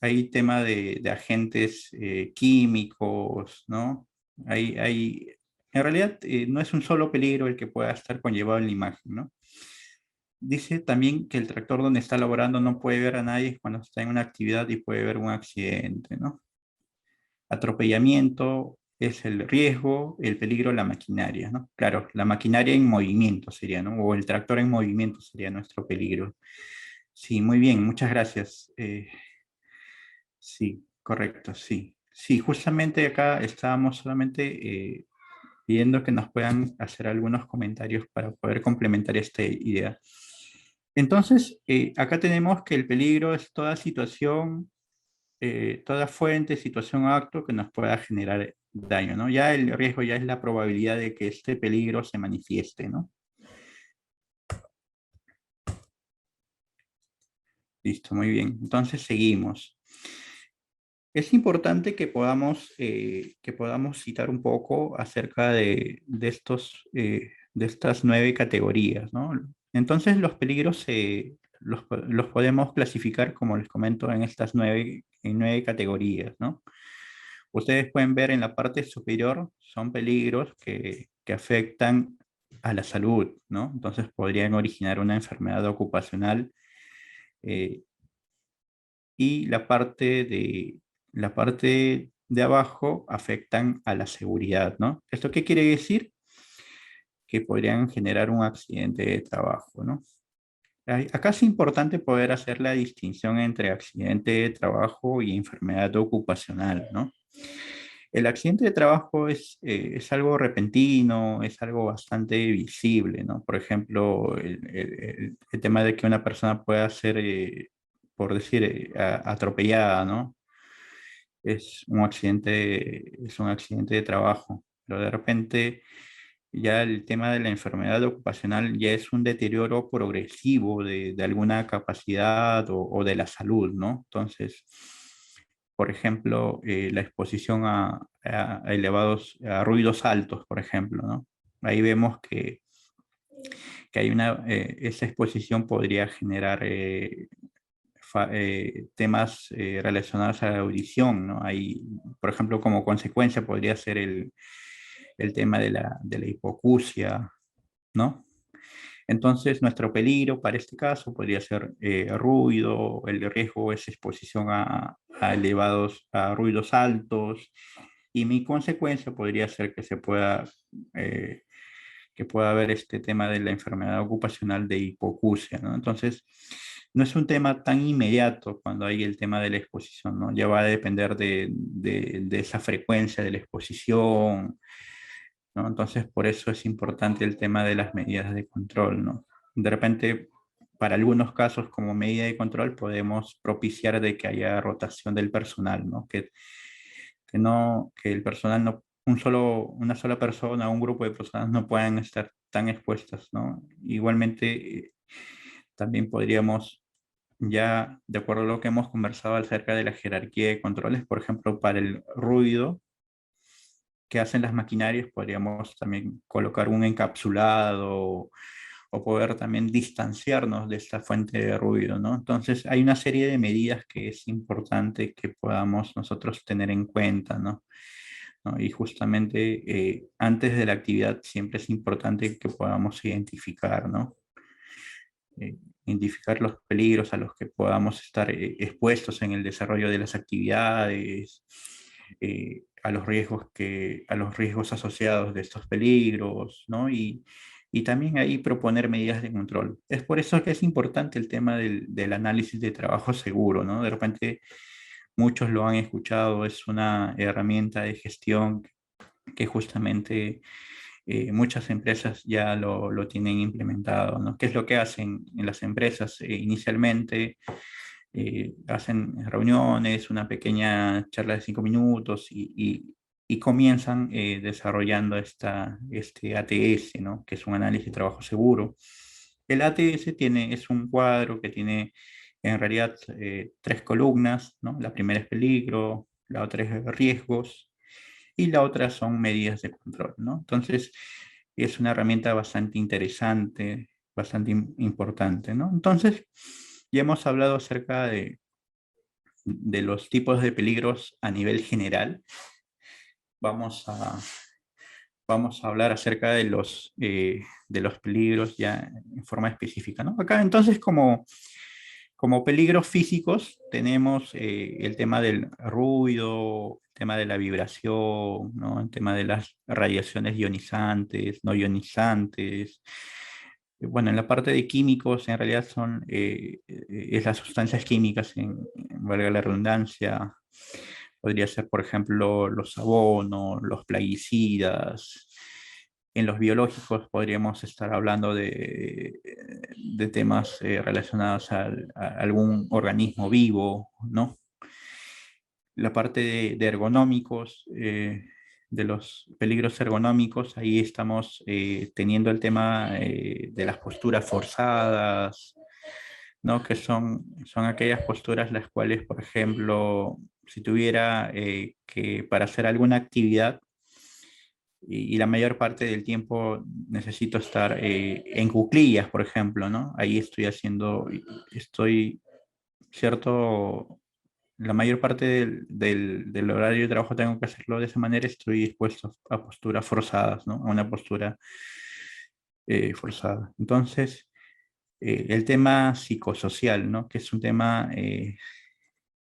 Speaker 10: hay tema de agentes químicos, ¿no? En realidad no es un solo peligro el que pueda estar conllevado en la imagen, ¿no? Dice también que el tractor donde está laborando no puede ver a nadie cuando está en una actividad y puede ver un accidente, ¿no? Atropellamiento es el riesgo, el peligro, la maquinaria, ¿no? Claro, la maquinaria en movimiento sería, ¿no? O el tractor en movimiento sería nuestro peligro. Sí, muy bien, muchas gracias. Sí, correcto, sí. Sí, justamente acá estábamos solamente pidiendo que nos puedan hacer algunos comentarios para poder complementar esta idea. Entonces, acá tenemos que el peligro es toda situación, toda fuente, situación o acto que nos pueda generar daño, ¿no? Ya el riesgo ya es la probabilidad de que este peligro se manifieste, ¿no? Listo, muy bien. Entonces seguimos. Es importante que podamos citar un poco acerca de estas 9 categorías, ¿no? Entonces los peligros los podemos clasificar, como les comento, en 9 categorías, ¿no? Ustedes pueden ver en la parte superior, son peligros que afectan a la salud, ¿no? Entonces podrían originar una enfermedad ocupacional eh, y la parte de abajo afectan a la seguridad, ¿no? ¿Esto qué quiere decir? Que podrían generar un accidente de trabajo, ¿no? Acá es importante poder hacer la distinción entre accidente de trabajo y enfermedad ocupacional, ¿no? El accidente de trabajo es algo repentino, es algo bastante visible, ¿no? Por ejemplo, el tema de que una persona pueda ser, por decir, atropellada, ¿no? Es un accidente de trabajo, pero de repente ya el tema de la enfermedad ocupacional ya es un deterioro progresivo de alguna capacidad o de la salud, ¿no? Entonces, por ejemplo, la exposición a ruidos altos, por ejemplo, ¿no? Ahí vemos que esa exposición podría generar temas relacionados a la audición, ¿no? Ahí, por ejemplo, como consecuencia podría ser el tema de la hipoacusia, ¿no? Entonces, nuestro peligro para este caso podría ser ruido, el riesgo es exposición a ruidos altos, y mi consecuencia podría ser eh, que pueda haber este tema de la enfermedad ocupacional de hipoacusia, ¿no? Entonces, no es un tema tan inmediato cuando hay el tema de la exposición, ¿no? Ya va a depender de esa frecuencia de la exposición, ¿no? Entonces, por eso es importante el tema de las medidas de control, ¿no? De repente, para algunos casos, como medida de control, podemos propiciar de que haya rotación del personal, ¿no? Que el personal no, una sola persona o un grupo de personas no puedan estar tan expuestas, ¿no? Igualmente, también podríamos, ya de acuerdo a lo que hemos conversado acerca de la jerarquía de controles, por ejemplo, para el ruido que hacen las maquinarias, podríamos también colocar un encapsulado o poder también distanciarnos de esta fuente de ruido, ¿no? Entonces hay una serie de medidas que es importante que podamos nosotros tener en cuenta, ¿no? Y justamente antes de la actividad siempre es importante que podamos identificar, ¿no? Identificar los peligros a los que podamos estar expuestos en el desarrollo de las actividades, a los riesgos asociados de estos peligros, ¿no? Y también ahí proponer medidas de control. Es por eso que es importante el tema del análisis de trabajo seguro, ¿no? De repente muchos lo han escuchado, es una herramienta de gestión que justamente muchas empresas ya lo tienen implementado, ¿no? ¿Qué es lo que hacen en las empresas? Inicialmente hacen reuniones, una pequeña charla de 5 minutos y comienzan desarrollando este ATS, ¿no? Que es un análisis de trabajo seguro. El ATS es un cuadro que tiene en realidad 3 columnas, ¿no? La primera es peligro, la otra es riesgos y la otra son medidas de control, ¿no? Entonces, es una herramienta bastante interesante, bastante importante, ¿no? Entonces, ya hemos hablado acerca de los tipos de peligros a nivel general. Vamos a hablar acerca de los peligros ya en forma específica, ¿no? Acá, entonces, como peligros físicos, tenemos el tema del ruido, el tema de la vibración, ¿no? El tema de las radiaciones ionizantes, no ionizantes. Bueno, en la parte de químicos, en realidad es las sustancias químicas, valga la redundancia. Podría ser, por ejemplo, los abonos, los plaguicidas. En los biológicos podríamos estar hablando de temas relacionados a algún organismo vivo, ¿no? La parte de ergonómicos, de los peligros ergonómicos, ahí estamos teniendo el tema de las posturas forzadas, ¿no? Que son aquellas posturas las cuales, por ejemplo, si tuviera que para hacer alguna actividad y la mayor parte del tiempo necesito estar en cuclillas, por ejemplo, ¿no? Ahí ¿cierto? La mayor parte del horario de trabajo tengo que hacerlo de esa manera, estoy expuesto a posturas forzadas, ¿no? A una postura forzada. Entonces, el tema psicosocial, ¿no? Que es un tema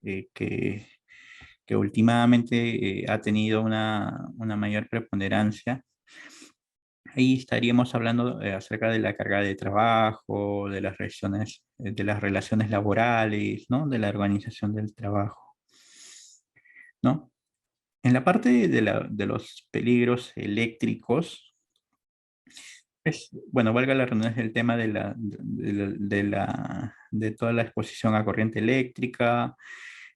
Speaker 10: que últimamente ha tenido una mayor preponderancia. Ahí estaríamos hablando acerca de la carga de trabajo, de las relaciones laborales, ¿no? De la organización del trabajo, ¿no? En la parte de los peligros eléctricos, bueno, valga la redundancia, el tema de toda la exposición a corriente eléctrica.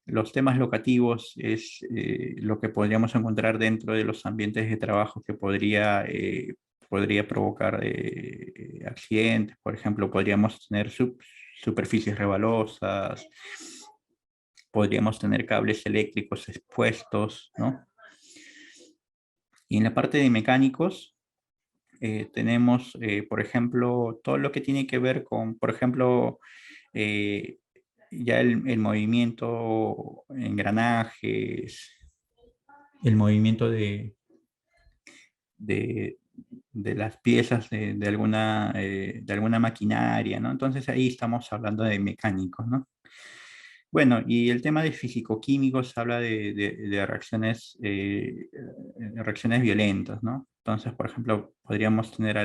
Speaker 10: Los temas locativos es lo que podríamos encontrar dentro de los ambientes de trabajo que podría provocar accidentes. Por ejemplo, podríamos tener superficies rebalosas, podríamos tener cables eléctricos expuestos, ¿no? Y en la parte de mecánicos, tenemos, por ejemplo, todo lo que tiene que ver con, por ejemplo, ya el movimiento, engranajes, el movimiento de las piezas de alguna maquinaria, ¿no? Entonces ahí estamos hablando de mecánicos, ¿no? Bueno, y el tema de físico-químicos habla de reacciones violentas, ¿no? Entonces, por ejemplo, podríamos tener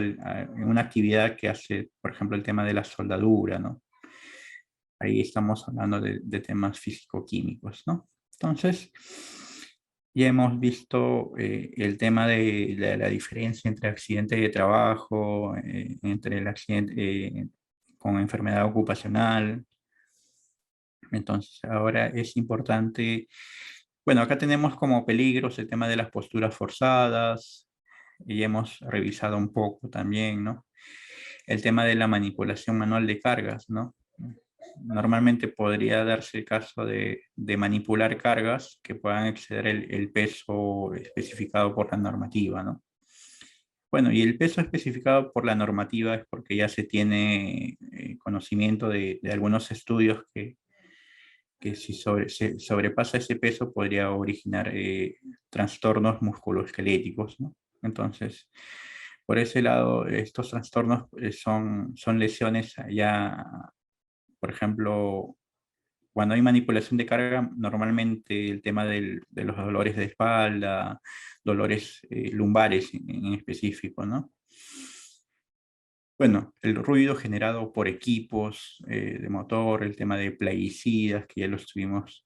Speaker 10: una actividad que hace, por ejemplo, el tema de la soldadura, ¿no? Ahí estamos hablando de temas físico-químicos, ¿no? Entonces, ya hemos visto el tema de la diferencia entre accidente de trabajo, entre el accidente con enfermedad ocupacional. Entonces, ahora es importante, bueno, acá tenemos como peligros el tema de las posturas forzadas, y hemos revisado un poco también, ¿no? El tema de la manipulación manual de cargas, ¿no? Normalmente podría darse el caso de manipular cargas que puedan exceder el peso especificado por la normativa, ¿no? Bueno, y el peso especificado por la normativa es porque ya se tiene conocimiento de algunos estudios que si se sobrepasa ese peso podría originar trastornos musculoesqueléticos, ¿no? Entonces, por ese lado, estos trastornos son lesiones ya, por ejemplo, cuando hay manipulación de carga, normalmente el tema de los dolores de espalda, dolores lumbares en específico, ¿no? Bueno, el ruido generado por equipos de motor, el tema de plaguicidas, que ya lo estuvimos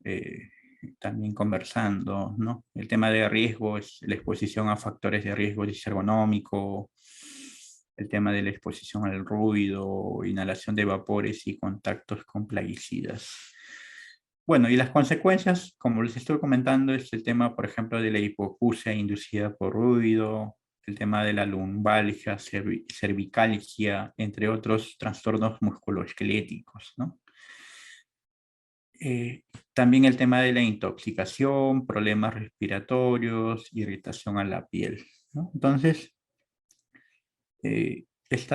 Speaker 10: también conversando, ¿no? El tema de riesgo es la exposición a factores de riesgo ergonómico, el tema de la exposición al ruido, inhalación de vapores y contactos con plaguicidas. Bueno, y las consecuencias, como les estoy comentando, es el tema, por ejemplo, de la hipoacusia inducida por ruido, el tema de la lumbalgia, cervicalgia, entre otros trastornos musculoesqueléticos, ¿no? También el tema de la intoxicación, problemas respiratorios, irritación a la piel, ¿no? Entonces, este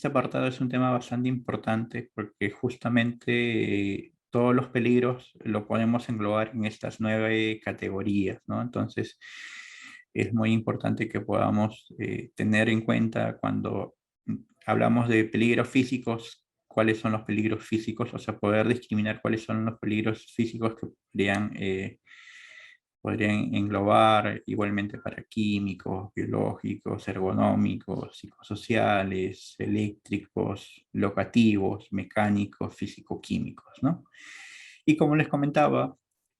Speaker 10: apartado es un tema bastante importante porque justamente todos los peligros lo podemos englobar en estas 9 categorías, ¿no? Entonces, es muy importante que podamos tener en cuenta cuando hablamos de peligros físicos, cuáles son los peligros físicos, o sea, poder discriminar cuáles son los peligros físicos que podrían englobar igualmente para químicos, biológicos, ergonómicos, psicosociales, eléctricos, locativos, mecánicos, físico-químicos, ¿no? Y como les comentaba,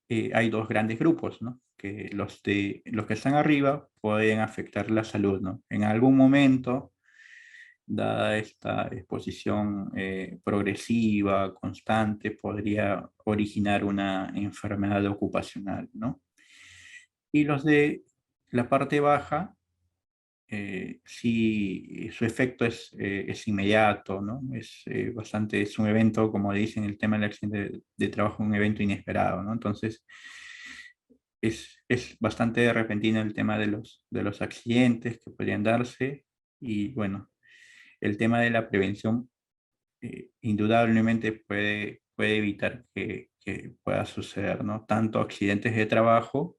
Speaker 10: hay 2 grandes grupos, ¿no? Que los que están arriba pueden afectar la salud, ¿no? En algún momento, dada esta exposición progresiva, constante, podría originar una enfermedad ocupacional, ¿no? Y los de la parte baja, sí, su efecto es inmediato, ¿no? Es un evento, como dicen, el tema del accidente de trabajo, un evento inesperado, ¿no? Entonces, es bastante repentino el tema de los accidentes que podrían darse y, bueno, el tema de la prevención indudablemente puede evitar que pueda suceder, ¿no? Tanto accidentes de trabajo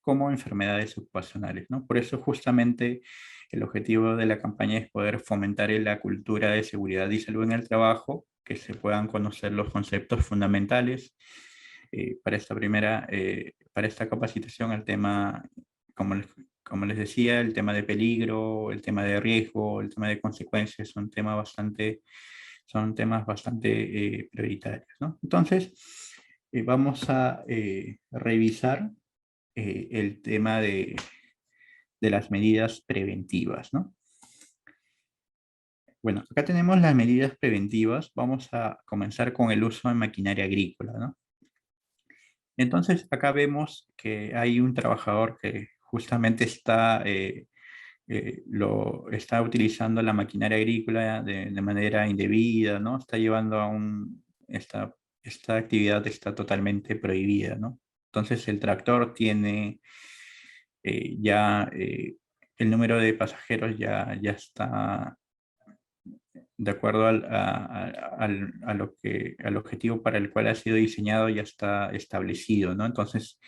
Speaker 10: como enfermedades ocupacionales, ¿no? Por eso justamente el objetivo de la campaña es poder fomentar la cultura de seguridad y salud en el trabajo, que se puedan conocer los conceptos fundamentales para esta capacitación, el tema, como les decía, el tema de peligro, el tema de riesgo, el tema de consecuencias, son temas bastante prioritarios, ¿no? Entonces, vamos a revisar el tema de las medidas preventivas, ¿no? Bueno, acá tenemos las medidas preventivas. Vamos a comenzar con el uso de maquinaria agrícola, ¿no? Entonces, acá vemos que hay un trabajador que justamente está utilizando la maquinaria agrícola de manera indebida, ¿no? Está llevando esta actividad está totalmente prohibida, ¿no? Entonces el tractor tiene el número de pasajeros ya está de acuerdo al objetivo para el cual ha sido diseñado, ya está establecido, ¿no? Entonces,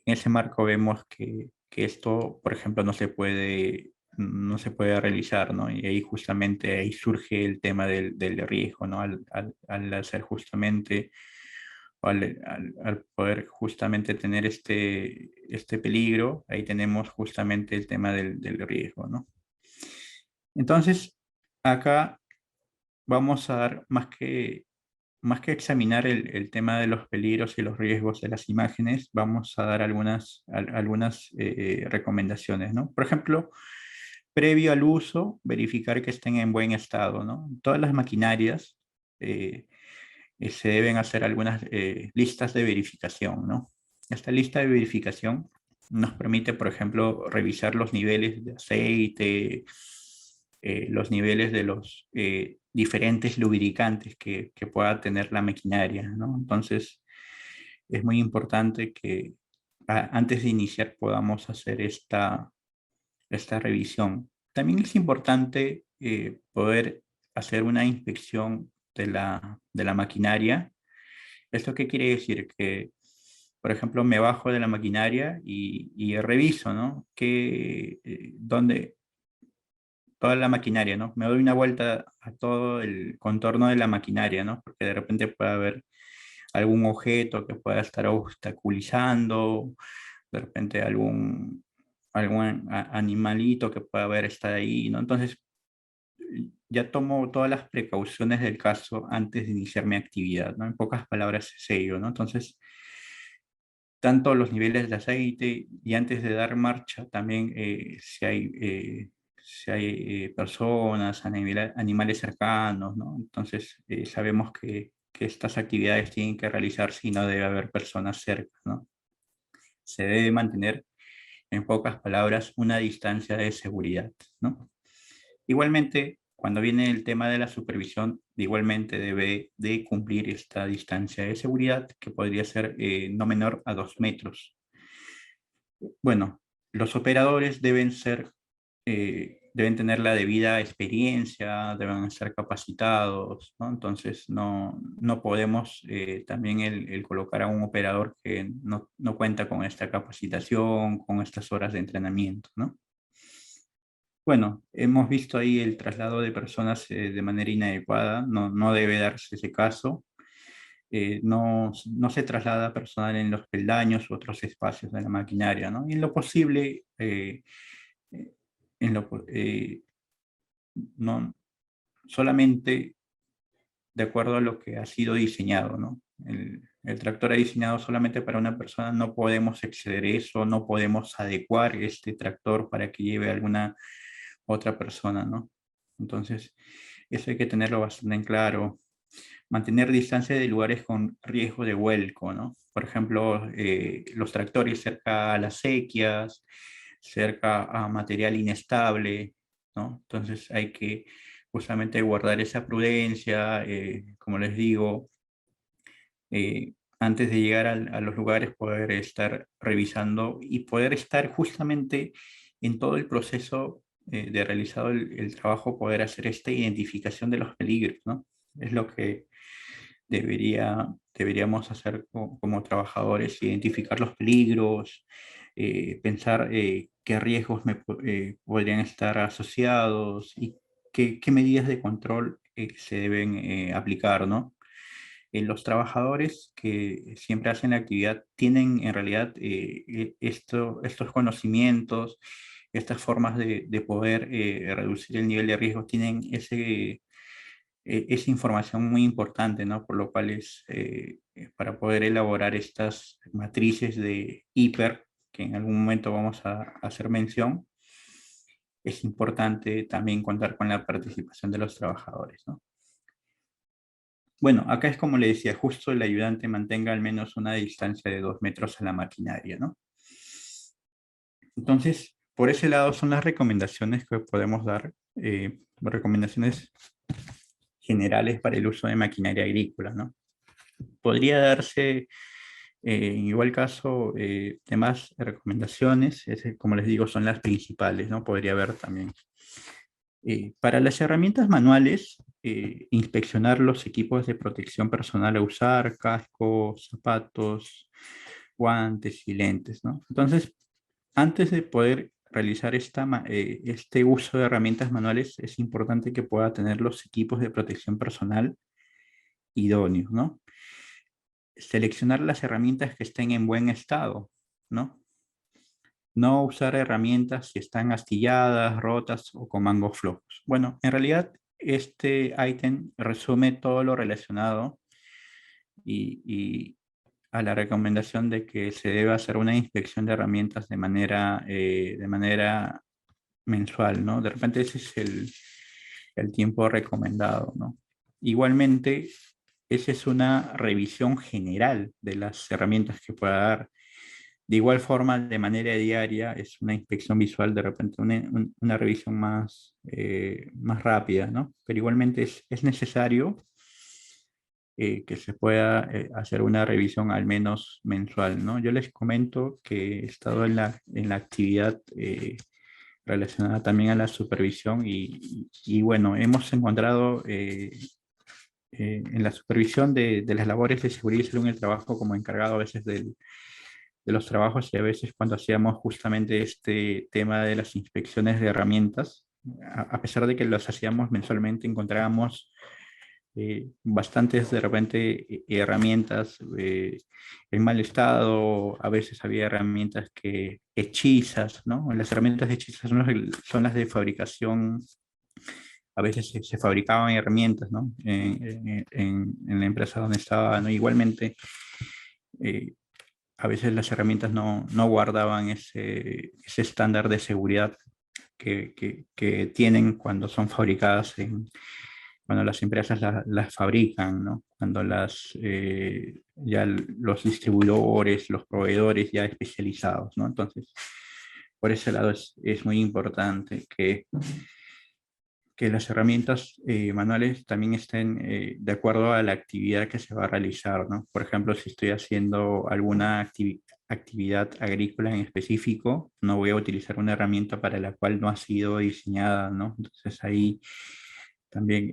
Speaker 10: en ese marco vemos que esto, por ejemplo, no se puede realizar, ¿no? Y ahí justamente ahí surge el tema del riesgo, ¿no? Al hacer justamente, al poder justamente tener este peligro, ahí tenemos justamente el tema del riesgo, ¿no? Entonces, acá vamos a dar más que examinar el tema de los peligros y los riesgos de las imágenes, vamos a dar algunas recomendaciones, ¿no? Por ejemplo, previo al uso, verificar que estén en buen estado, ¿no? Todas las maquinarias se deben hacer algunas listas de verificación, ¿no? Esta lista de verificación nos permite, por ejemplo, revisar los niveles de aceite, los niveles de los diferentes lubricantes que pueda tener la maquinaria, ¿no? Entonces, es muy importante que antes de iniciar podamos hacer esta revisión. También es importante poder hacer una inspección de la maquinaria. ¿Esto qué quiere decir? Que, por ejemplo, me bajo de la maquinaria y reviso, ¿no? Dónde toda la maquinaria, ¿no? Me doy una vuelta a todo el contorno de la maquinaria, ¿no? Porque de repente puede haber algún objeto que pueda estar obstaculizando, de repente algún animalito que pueda haber estado ahí, ¿no? Entonces, ya tomo todas las precauciones del caso antes de iniciar mi actividad, ¿no? En pocas palabras es ello, ¿no? Entonces, tanto los niveles de aceite y antes de dar marcha, también si hay personas, animales cercanos, ¿no? Entonces, sabemos que estas actividades tienen que realizarse y no debe haber personas cerca, ¿no? Se debe mantener, en pocas palabras, una distancia de seguridad, ¿no? Igualmente, cuando viene el tema de la supervisión, igualmente debe de cumplir esta distancia de seguridad que podría ser no menor a 2 metros. Bueno, los operadores deben tener la debida experiencia, deben ser capacitados, ¿no? Entonces no podemos también el colocar a un operador que no cuenta con esta capacitación, con estas horas de entrenamiento, ¿no? Bueno, hemos visto ahí el traslado de personas de manera inadecuada, no debe darse ese caso. No se traslada personal en los peldaños u otros espacios de la maquinaria, ¿no? Y en lo posible, no, solamente de acuerdo a lo que ha sido diseñado, ¿no? El tractor ha diseñado solamente para una persona, no podemos exceder eso, no podemos adecuar este tractor para que lleve a alguna otra persona, ¿no? Entonces, eso hay que tenerlo bastante en claro. Mantener distancia de lugares con riesgo de vuelco, ¿no? Por ejemplo, los tractores cerca a las sequías, cerca a material inestable, ¿no? Entonces hay que justamente guardar esa prudencia, como les digo, antes de llegar a los lugares, poder estar revisando y poder estar justamente en todo el proceso de realizado el trabajo, poder hacer esta identificación de los peligros, ¿no? Es lo que deberíamos hacer como trabajadores, identificar los peligros, pensar qué riesgos podrían estar asociados y qué medidas de control se deben aplicar, ¿no? Los trabajadores que siempre hacen la actividad tienen en realidad estos conocimientos, estas formas de poder reducir el nivel de riesgo, tienen esa información muy importante, ¿no? Por lo cual para poder elaborar estas matrices de hiper, que en algún momento vamos a hacer mención, es importante también contar con la participación de los trabajadores, ¿no? Bueno, acá es como le decía, justo el ayudante mantenga al menos una distancia de 2 metros a la maquinaria, ¿no? Entonces, por ese lado son las recomendaciones que podemos dar, recomendaciones generales para el uso de maquinaria agrícola, ¿no? Podría darse, en igual caso, demás recomendaciones, como les digo, son las principales, ¿no? Podría haber también. Para las herramientas manuales, inspeccionar los equipos de protección personal a usar, cascos, zapatos, guantes y lentes, ¿no? Entonces, antes de poder realizar este uso de herramientas manuales, es importante que pueda tener los equipos de protección personal idóneos, ¿no? Seleccionar las herramientas que estén en buen estado, ¿no? No usar herramientas si están astilladas, rotas o con mangos flojos. Bueno, en realidad este ítem resume todo lo relacionado y a la recomendación de que se debe hacer una inspección de herramientas de manera mensual, ¿no? De repente ese es el tiempo recomendado, ¿no? Igualmente, esa es una revisión general de las herramientas que pueda dar. De igual forma, de manera diaria, es una inspección visual, de repente una revisión más rápida, ¿no? Pero igualmente es necesario que se pueda hacer una revisión al menos mensual, ¿no? Yo les comento que he estado en la actividad relacionada también a la supervisión y bueno, hemos encontrado en la supervisión de las labores de seguridad y salud en el trabajo como encargado a veces de los trabajos y a veces cuando hacíamos justamente este tema de las inspecciones de herramientas, a pesar de que las hacíamos mensualmente, encontrábamos bastantes de repente herramientas en mal estado, a veces había herramientas que hechizas, ¿no? Las herramientas hechizas son las de fabricación, a veces se fabricaban herramientas, ¿no? En la empresa donde estaba, ¿no? Igualmente, a veces las herramientas no guardaban ese estándar de seguridad que tienen cuando son fabricadas cuando las empresas las fabrican, ¿no? Cuando ya los distribuidores, los proveedores ya especializados, ¿no? Entonces, por ese lado es muy importante que las herramientas manuales también estén de acuerdo a la actividad que se va a realizar, ¿no? Por ejemplo, si estoy haciendo alguna actividad agrícola en específico, no voy a utilizar una herramienta para la cual no ha sido diseñada, ¿no? Entonces ahí también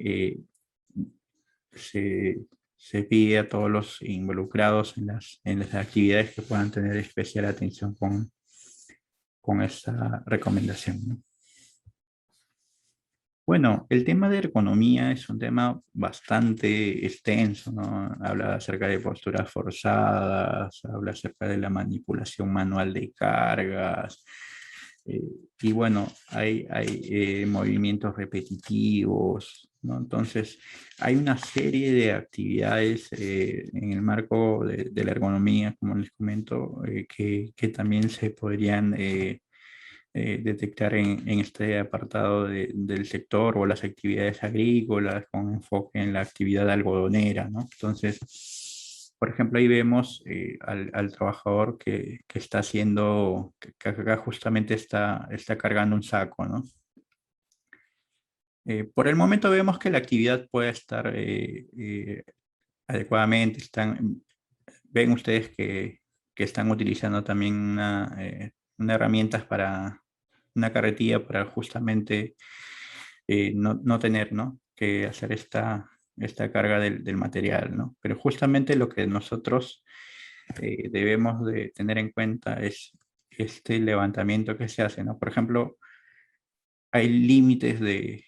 Speaker 10: se pide a todos los involucrados en las actividades que puedan tener especial atención con esa recomendación, ¿no? Bueno, el tema de ergonomía es un tema bastante extenso, ¿no? Habla acerca de posturas forzadas, habla acerca de la manipulación manual de cargas, y bueno, hay movimientos repetitivos, ¿no? Entonces, hay una serie de actividades en el marco de la ergonomía, como les comento, que también se podrían detectar en este apartado del sector o las actividades agrícolas con enfoque en la actividad algodonera, ¿no? Entonces, por ejemplo, ahí vemos al trabajador que está haciendo, que acá justamente está cargando un saco, ¿no? Por el momento vemos que la actividad puede estar adecuadamente. Ven ustedes que están utilizando también una herramienta para una carretilla para justamente no tener, ¿no?, que hacer esta carga del material, ¿no? Pero justamente lo que nosotros debemos de tener en cuenta es este levantamiento que se hace, ¿no? Por ejemplo, hay límites de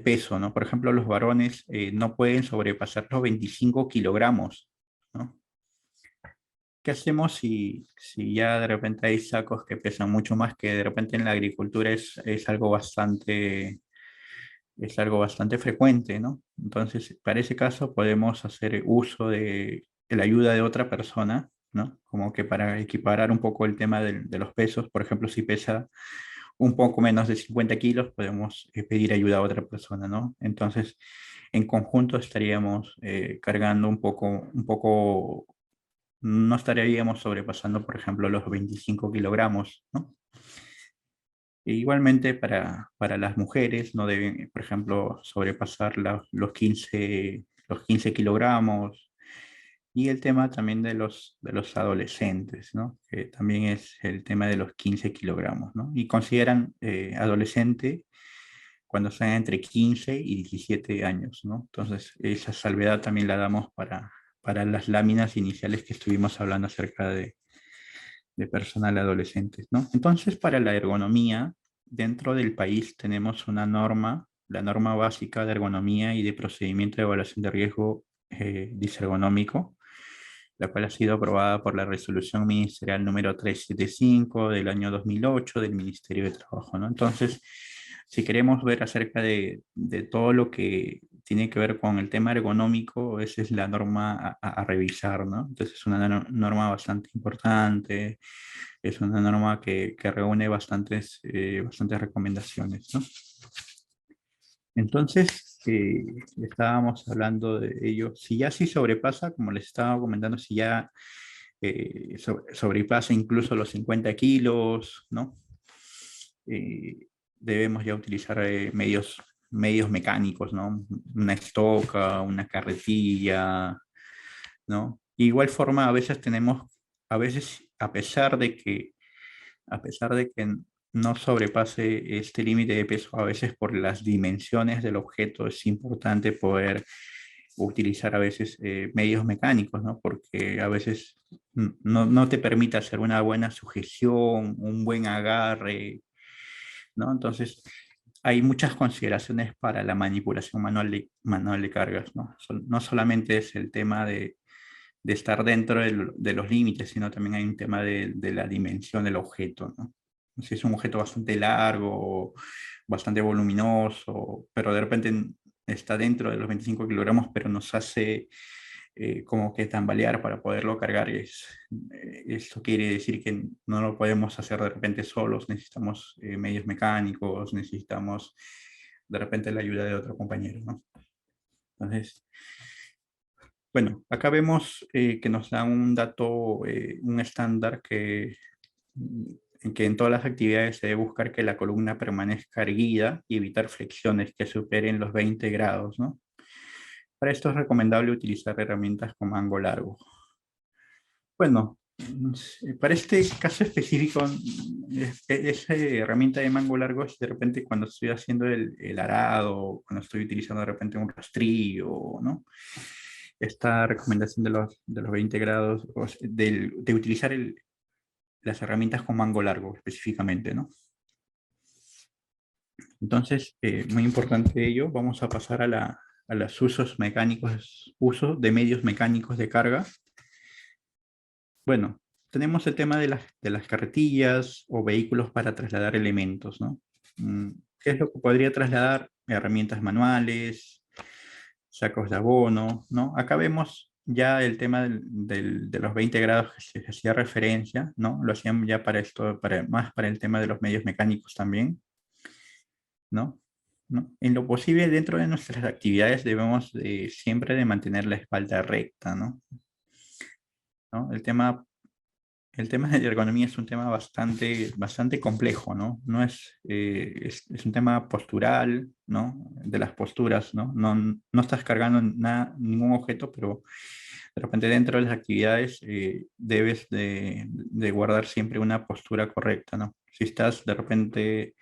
Speaker 10: peso, ¿no? Por ejemplo, los varones no pueden sobrepasar los 25 kilogramos, ¿no? ¿Qué hacemos si ya de repente hay sacos que pesan mucho más, que de repente en la agricultura es algo bastante frecuente, ¿no? Entonces, para ese caso podemos hacer uso de la ayuda de otra persona, ¿no? Como que para equiparar un poco el tema de los pesos. Por ejemplo, si pesa un poco menos de 50 kilos, podemos pedir ayuda a otra persona, ¿no? Entonces, en conjunto estaríamos cargando un poco, no estaríamos sobrepasando, por ejemplo, los 25 kilogramos, ¿no? E igualmente para las mujeres no deben, por ejemplo, sobrepasar los 15 kilogramos. Y el tema también de los adolescentes, ¿no? Que también es el tema de los 15 kilogramos, ¿no? Y consideran adolescente cuando están entre 15 y 17 años, ¿no? Entonces, esa salvedad también la damos para las láminas iniciales que estuvimos hablando acerca de personal adolescentes, ¿no? Entonces, para la ergonomía, dentro del país tenemos una norma, la norma básica de ergonomía y de procedimiento de evaluación de riesgo disergonómico, la cual ha sido aprobada por la resolución ministerial número 375 del año 2008 del Ministerio de Trabajo, ¿no? Entonces, si queremos ver acerca de todo lo que tiene que ver con el tema ergonómico, esa es la norma a revisar, ¿no? Entonces es una norma bastante importante, es una norma que reúne bastantes recomendaciones, ¿no? Entonces, estábamos hablando de ello. Si ya sí sobrepasa, como les estaba comentando, si ya sobrepasa incluso los 50 kilos, ¿no? Debemos ya utilizar medios mecánicos, ¿no? Una estoca, una carretilla, ¿no? De igual forma, a veces, a pesar de que no sobrepase este límite de peso, a veces por las dimensiones del objeto es importante poder utilizar a veces medios mecánicos, ¿no? Porque a veces no te permite hacer una buena sujeción, un buen agarre, ¿no? Entonces, hay muchas consideraciones para la manipulación manual de cargas, ¿no? No solamente es el tema de estar dentro de los límites, sino también hay un tema de la dimensión del objeto, ¿no? Si es un objeto bastante largo, bastante voluminoso, pero de repente está dentro de los 25 kilogramos, pero nos hace como que tambalear para poderlo cargar. Esto quiere decir que no lo podemos hacer de repente solos, necesitamos medios mecánicos, necesitamos de repente la ayuda de otro compañero, ¿no? Entonces, bueno, acá vemos que nos da un dato, un estándar en que en todas las actividades se debe buscar que la columna permanezca erguida y evitar flexiones que superen los 20 grados, ¿no? Para esto es recomendable utilizar herramientas con mango largo. Bueno, para este caso específico, esa herramienta de mango largo es de repente cuando estoy haciendo el arado, cuando estoy utilizando de repente un rastrillo, ¿no? Esta recomendación de los 20 grados, de utilizar las herramientas con mango largo específicamente, ¿no? Entonces, muy importante ello, vamos a pasar a los usos mecánicos, uso de medios mecánicos de carga. Bueno, tenemos el tema de las carretillas o vehículos para trasladar elementos, ¿no? ¿Qué es lo que podría trasladar? Herramientas manuales, sacos de abono, ¿no? Acá vemos ya el tema de los 20 grados que se hacía referencia, ¿no? Lo hacían ya para esto, más para el tema de los medios mecánicos también, ¿no? En lo posible, dentro de nuestras actividades debemos siempre de mantener la espalda recta, ¿no? El tema de ergonomía es un tema bastante complejo, ¿no? No es un tema postural, ¿no? De las posturas, ¿no? No estás cargando ningún objeto, pero de repente dentro de las actividades debes de guardar siempre una postura correcta, ¿no? Si estás de repente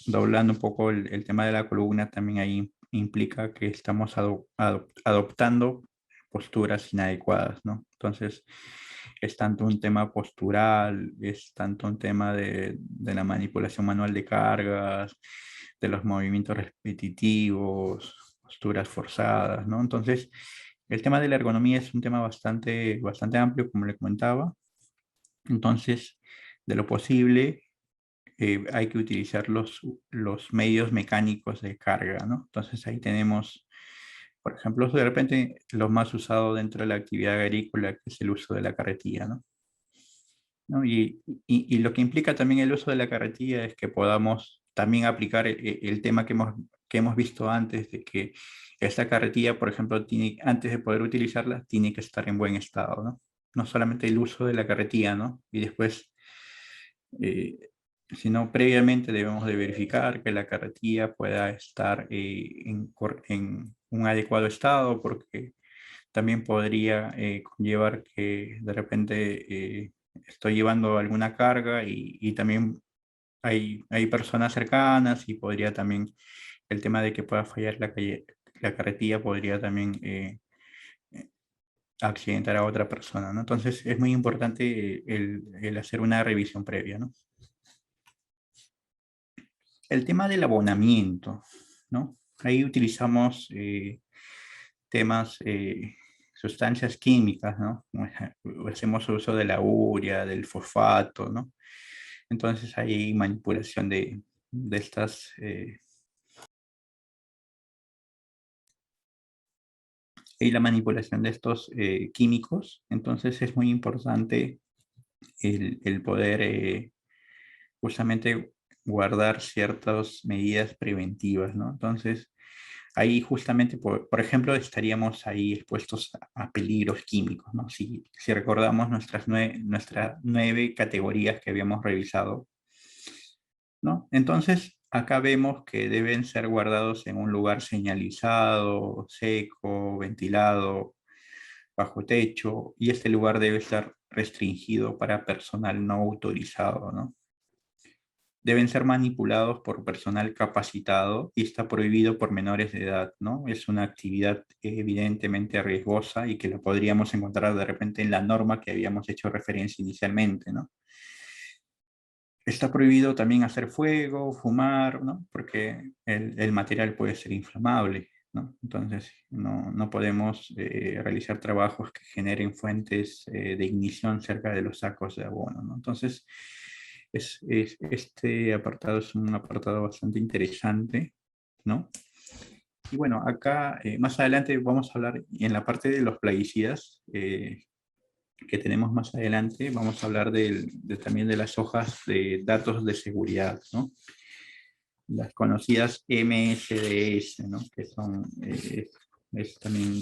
Speaker 10: doblando un poco el tema de la columna, también ahí implica que estamos adoptando posturas inadecuadas, ¿no? Entonces, es tanto un tema postural, es tanto un tema de la manipulación manual de cargas, de los movimientos repetitivos, posturas forzadas, ¿no? Entonces, el tema de la ergonomía es un tema bastante amplio, como le comentaba. Entonces, de lo posible, hay que utilizar los medios mecánicos de carga, ¿no? Entonces, ahí tenemos, por ejemplo, de repente lo más usado dentro de la actividad agrícola, que es el uso de la carretilla, ¿no? Y lo que implica también el uso de la carretilla es que podamos también aplicar el tema que hemos visto antes, de que esta carretilla, por ejemplo, antes de poder utilizarla, tiene que estar en buen estado, ¿no? No solamente el uso de la carretilla, ¿no? Y después, sino previamente debemos de verificar que la carretilla pueda estar en un adecuado estado, porque también podría conllevar que de repente estoy llevando alguna carga y también hay personas cercanas y podría también el tema de que pueda fallar la carretilla podría también accidentar a otra persona, ¿no? Entonces es muy importante el hacer una revisión previa, ¿no? El tema del abonamiento, ¿no? Ahí utilizamos temas, sustancias químicas, ¿no? Hacemos uso de la urea, del fosfato, ¿no? Entonces hay manipulación de estas y la manipulación de estos químicos. Entonces es muy importante el poder justamente guardar ciertas medidas preventivas, ¿no? Entonces, ahí justamente, por ejemplo, estaríamos ahí expuestos a peligros químicos, ¿no? Si recordamos nuestras 9 categorías que habíamos revisado, ¿no? Entonces, acá vemos que deben ser guardados en un lugar señalizado, seco, ventilado, bajo techo, y este lugar debe estar restringido para personal no autorizado, ¿no? Deben ser manipulados por personal capacitado y está prohibido por menores de edad, ¿no? Es una actividad evidentemente riesgosa y que la podríamos encontrar de repente en la norma que habíamos hecho referencia inicialmente, ¿no? Está prohibido también hacer fuego, fumar, ¿no? Porque el material puede ser inflamable, ¿no? Entonces no podemos realizar trabajos que generen fuentes de ignición cerca de los sacos de abono, ¿no? Entonces, este apartado es un apartado bastante interesante, ¿no? Y bueno, acá más adelante vamos a hablar en la parte de los plaguicidas, que tenemos más adelante, vamos a hablar también de las hojas de datos de seguridad, ¿no? Las conocidas MSDS, ¿no? Que son, también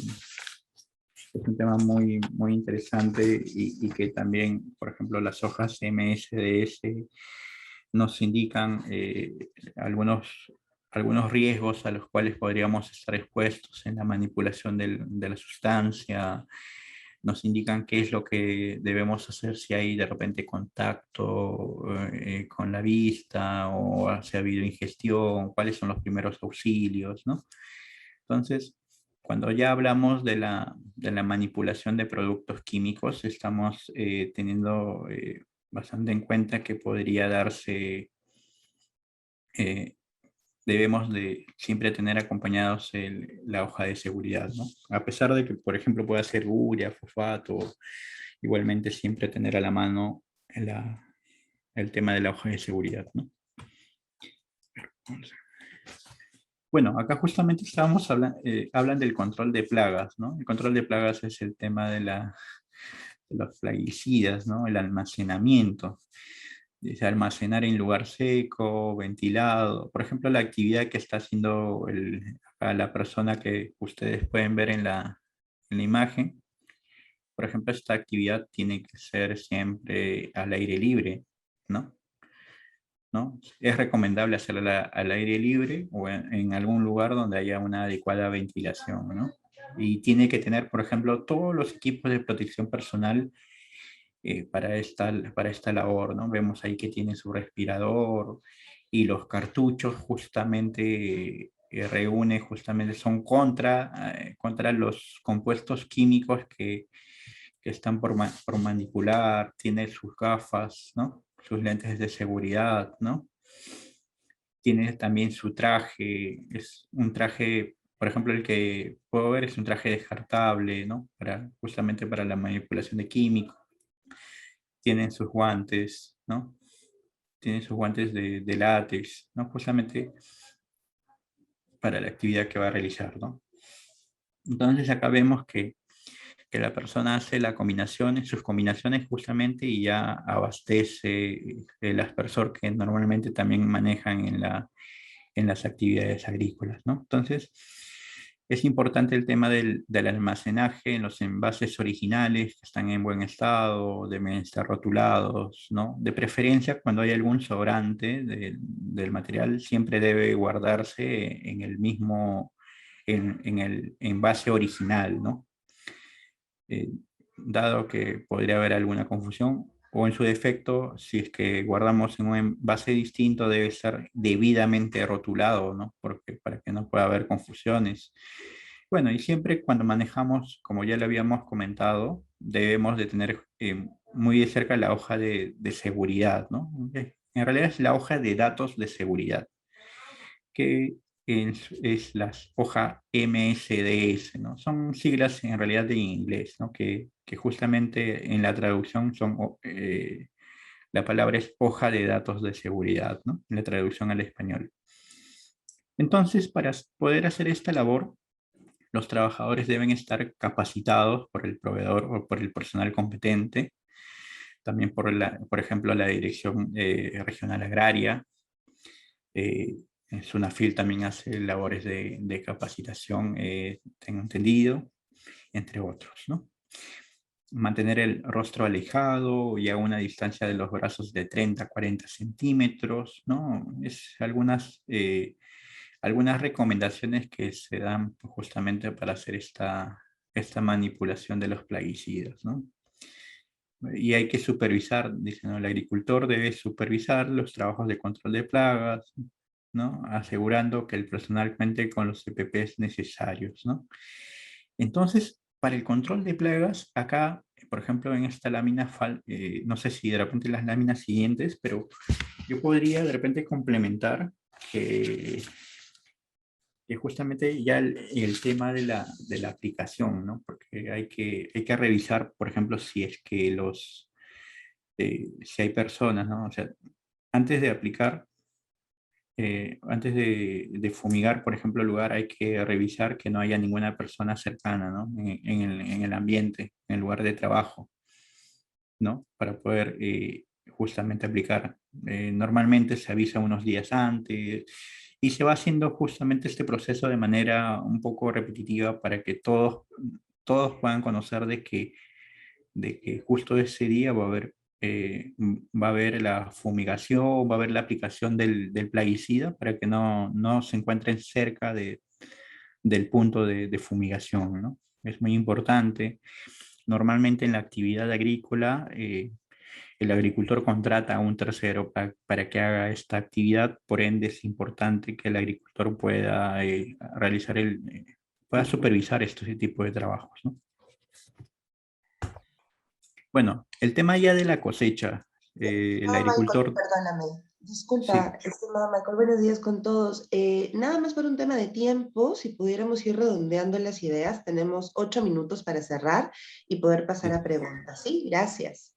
Speaker 10: es un tema muy, muy interesante y que también, por ejemplo, las hojas MSDS nos indican algunos riesgos a los cuales podríamos estar expuestos en la manipulación de la sustancia, nos indican qué es lo que debemos hacer si hay de repente contacto con la vista o si ha habido ingestión, cuáles son los primeros auxilios, ¿no? Entonces, cuando ya hablamos de la manipulación de productos químicos, estamos teniendo bastante en cuenta que podría darse, debemos de siempre tener acompañados la hoja de seguridad, ¿no? A pesar de que, por ejemplo, pueda ser urea, fosfato, igualmente siempre tener a la mano el tema de la hoja de seguridad, ¿no? Bueno, acá justamente estábamos hablan del control de plagas, ¿no? El control de plagas es el tema de los plaguicidas, ¿no? El almacenamiento. Dice almacenar en lugar seco, ventilado. Por ejemplo, la actividad que está haciendo la persona que ustedes pueden ver en la imagen. Por ejemplo, esta actividad tiene que ser siempre al aire libre, ¿no? ¿No? Es recomendable hacerla al aire libre o en algún lugar donde haya una adecuada ventilación, ¿no? Y tiene que tener, por ejemplo, todos los equipos de protección personal para esta labor, ¿no? Vemos ahí que tiene su respirador y los cartuchos justamente son contra los compuestos químicos que están por manipular, tiene sus gafas, ¿no? Sus lentes de seguridad, ¿no? Tiene también su traje, es un traje, por ejemplo, el que puedo ver es un traje descartable, ¿no? Justamente para la manipulación de químicos. Tienen sus guantes, ¿no? Tienen sus guantes de látex, ¿no? Justamente para la actividad que va a realizar, ¿no? Entonces acá vemos que la persona hace sus combinaciones justamente y ya abastece el aspersor que normalmente también manejan en las actividades agrícolas, ¿no? Entonces, es importante el tema del almacenaje en los envases originales que están en buen estado, deben estar rotulados, ¿no? De preferencia, cuando hay algún sobrante del material, siempre debe guardarse en el mismo, en el envase original, ¿no? Dado que podría haber alguna confusión, o en su defecto, si es que guardamos en un envase distinto, debe estar debidamente rotulado, ¿no? Para que no pueda haber confusiones. Bueno, y siempre cuando manejamos, como ya le habíamos comentado, debemos de tener muy de cerca la hoja de seguridad, ¿no? En realidad es la hoja de datos de seguridad, que es la hoja MSDS, ¿no? Son siglas en realidad de inglés, ¿no? Que justamente en la traducción la palabra es hoja de datos de seguridad, ¿no? En la traducción al español. Entonces, para poder hacer esta labor, Los trabajadores deben estar capacitados por el proveedor o por el personal competente, también por ejemplo, la Dirección Regional Agraria. SUNAFIL también hace labores de capacitación, tengo entendido, entre otros, ¿no? Mantener el rostro alejado y a una distancia de los brazos de 30 a 40 centímetros, ¿no? Es algunas recomendaciones que se dan justamente para hacer esta manipulación de los plaguicidas, ¿no? Y hay que supervisar, dicen, ¿no? El agricultor debe supervisar los trabajos de control de plagas, ¿no? Asegurando que el personal cuente con los EPPs necesarios, ¿no? Entonces, para el control de plagas, acá, por ejemplo, en esta lámina, no sé si de repente las láminas siguientes, pero yo podría de repente complementar que justamente ya el tema de la aplicación, ¿no? Porque hay que revisar, por ejemplo, si es que si hay personas, ¿no? O sea, antes de aplicar, antes de fumigar, por ejemplo, el lugar, hay que revisar que no haya ninguna persona cercana, ¿no? En el ambiente, en el lugar de trabajo, ¿no? Para poder justamente aplicar. Normalmente se avisa unos días antes y se va haciendo justamente este proceso de manera un poco repetitiva para que todos puedan conocer de que justo ese día va a haber la fumigación, va a haber la aplicación del plaguicida para que no se encuentren cerca del punto de fumigación, ¿no? Es muy importante. Normalmente en la actividad agrícola, el agricultor contrata a un tercero para que haga esta actividad, por ende es importante que el agricultor pueda pueda supervisar este tipo de trabajos, ¿no? Bueno, el tema ya de la cosecha, el
Speaker 1: Michael,
Speaker 10: agricultor...
Speaker 1: perdóname.
Speaker 10: Sí,
Speaker 1: Disculpa, estimado Michael, buenos días con todos. Nada más por un tema de tiempo, si pudiéramos ir redondeando las ideas, tenemos 8 minutos para cerrar y poder pasar a preguntas. Sí, gracias.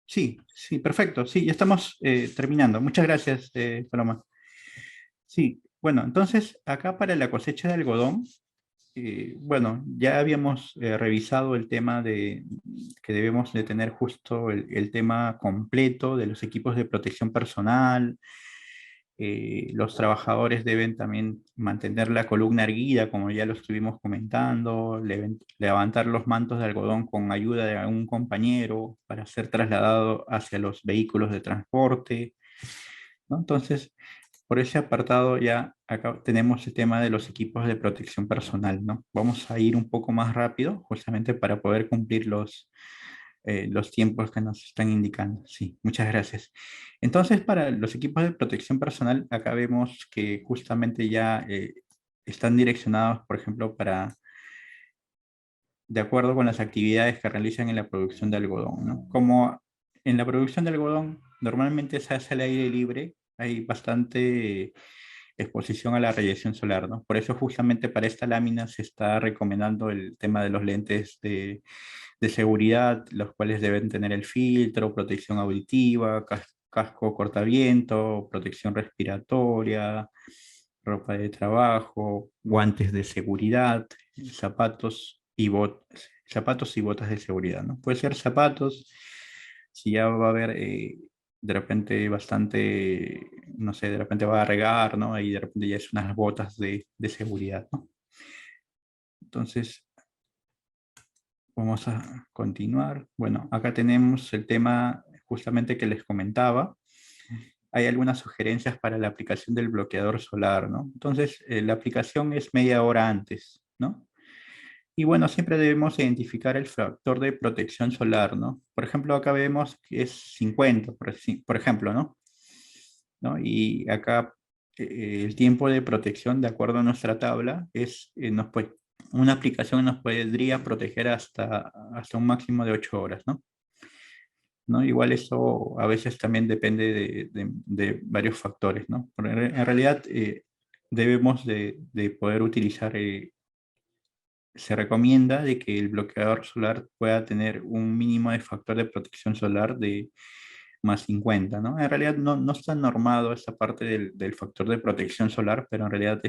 Speaker 10: sí, perfecto. Sí, ya estamos terminando. Muchas gracias, Paloma. Sí, bueno, entonces acá para la cosecha de algodón, bueno, ya habíamos revisado el tema de que debemos de tener justo el tema completo de los equipos de protección personal. Los trabajadores deben también mantener la columna erguida, como ya lo estuvimos comentando, levantar los mantos de algodón con ayuda de algún compañero para ser trasladado hacia los vehículos de transporte, ¿no? Entonces, por ese apartado ya acá tenemos el tema de los equipos de protección personal, ¿no? Vamos a ir un poco más rápido, justamente para poder cumplir los tiempos que nos están indicando. Sí, muchas gracias. Entonces, para los equipos de protección personal, acá vemos que justamente ya están direccionados, por ejemplo, de acuerdo con las actividades que realizan en la producción de algodón, ¿no? Como en la producción de algodón normalmente se hace al aire libre, hay bastante exposición a la radiación solar, ¿no? Por eso justamente para esta lámina se está recomendando el tema de los lentes de seguridad, los cuales deben tener el filtro, protección auditiva, casco cortaviento, protección respiratoria, ropa de trabajo, guantes de seguridad, zapatos y botas de seguridad, ¿no? Puede ser zapatos, si ya va a haber de repente bastante, no sé, de repente va a regar, ¿no? Y de repente ya es unas botas de seguridad, ¿no? Entonces, vamos a continuar. Bueno, acá tenemos el tema justamente que les comentaba. Hay algunas sugerencias para la aplicación del bloqueador solar, ¿no? Entonces, la aplicación es media hora antes, ¿no? Y bueno, siempre debemos identificar el factor de protección solar, ¿no? Por ejemplo, acá vemos que es 50, por ejemplo, ¿no? Y acá el tiempo de protección, de acuerdo a nuestra tabla, una aplicación nos podría proteger hasta un máximo de 8 horas, ¿no? Igual eso a veces también depende de varios factores, ¿no? Pero en realidad debemos de poder utilizar, se recomienda de que el bloqueador solar pueda tener un mínimo de factor de protección solar de más 50, ¿no? En realidad no está normado esta parte del factor de protección solar, pero en realidad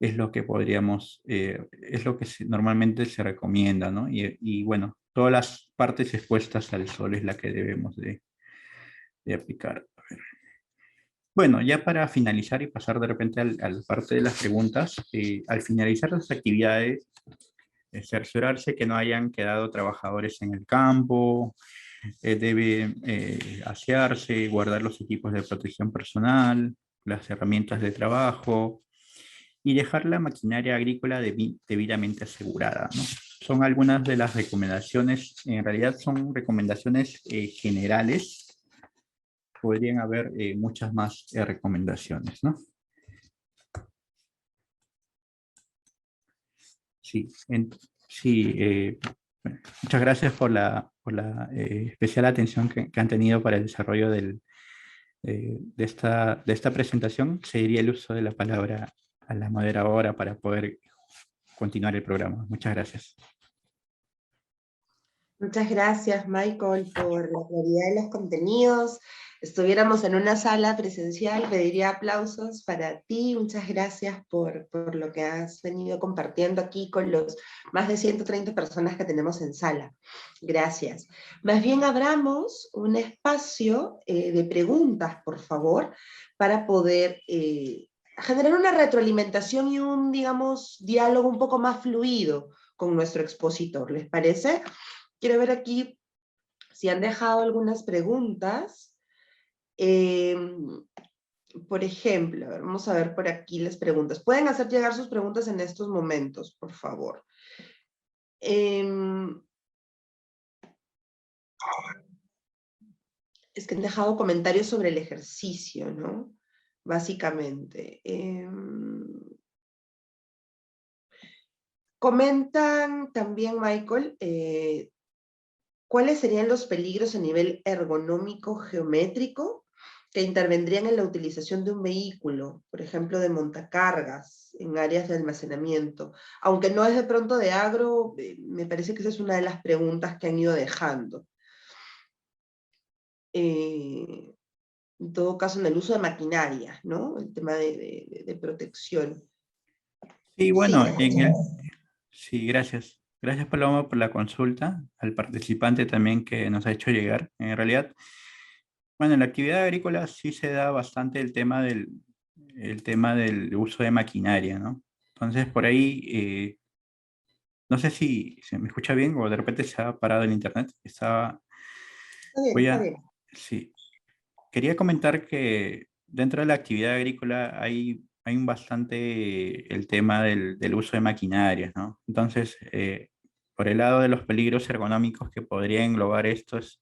Speaker 10: es lo que podríamos, es lo que normalmente se recomienda, ¿no? Y bueno, todas las partes expuestas al sol es la que debemos de aplicar. A ver. Bueno, ya para finalizar y pasar de repente a la parte de las preguntas, al finalizar las actividades, cerciorarse que no hayan quedado trabajadores en el campo, debe asearse, guardar los equipos de protección personal, las herramientas de trabajo y dejar la maquinaria agrícola debidamente asegurada, ¿no? Son algunas de las recomendaciones, en realidad son recomendaciones generales. Podrían haber muchas más recomendaciones, ¿no? Sí, sí, muchas gracias por la especial atención que han tenido para el desarrollo de esta presentación. Seguiría el uso de la palabra a la moderadora para poder continuar el programa. Muchas gracias.
Speaker 1: Muchas gracias, Michael, por la claridad de los contenidos. Estuviéramos en una sala presencial, pediría aplausos para ti. Muchas gracias por lo que has venido compartiendo aquí con los más de 130 personas que tenemos en sala. Gracias. Más bien abramos un espacio de preguntas, por favor, para poder generar una retroalimentación y un, digamos, diálogo un poco más fluido con nuestro expositor. ¿Les parece? Quiero ver aquí si han dejado algunas preguntas. Por ejemplo, vamos a ver por aquí las preguntas. Pueden hacer llegar sus preguntas en estos momentos, por favor. Es que han dejado comentarios sobre el ejercicio, ¿no? Básicamente. Comentan también, Michael, ¿cuáles serían los peligros a nivel ergonómico geométrico que intervendrían en la utilización de un vehículo, por ejemplo, de montacargas en áreas de almacenamiento? Aunque no es de pronto de agro, me parece que esa es una de las preguntas que han ido dejando. En todo caso, en el uso de maquinaria, ¿no? El tema de protección.
Speaker 10: Sí, bueno,
Speaker 1: Sí.
Speaker 10: Sí, gracias. Gracias, Paloma, por la consulta, al participante también que nos ha hecho llegar. En realidad, bueno, en la actividad agrícola sí se da bastante el tema del uso de maquinaria, ¿no? Entonces, por ahí, no sé si se me escucha bien o de repente se ha parado el internet.
Speaker 1: Está bien, está bien.
Speaker 10: Sí. Quería comentar que dentro de la actividad agrícola hay un bastante el tema del uso de maquinarias, ¿no? Entonces, por el lado de los peligros ergonómicos que podría englobar esto es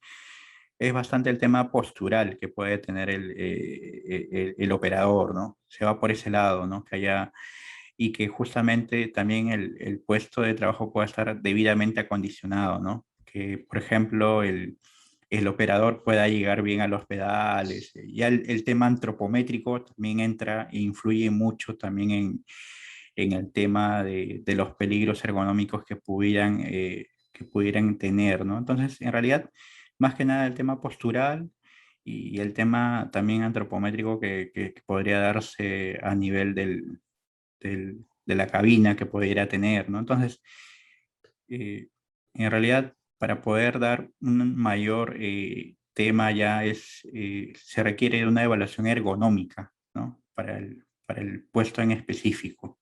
Speaker 10: bastante el tema postural que puede tener el operador, ¿no? Se va por ese lado, ¿no? Y que justamente también el puesto de trabajo pueda estar debidamente acondicionado, ¿no? Que, por ejemplo, el operador pueda llegar bien a los pedales. Ya el tema antropométrico también entra e influye mucho también en el tema de los peligros ergonómicos que pudieran tener, ¿no? Entonces, en realidad, más que nada el tema postural y el tema también antropométrico que podría darse a nivel de la cabina que pudiera tener, ¿no? Entonces, en realidad, para poder dar un mayor tema ya se requiere de una evaluación ergonómica, ¿no? Para el puesto en específico.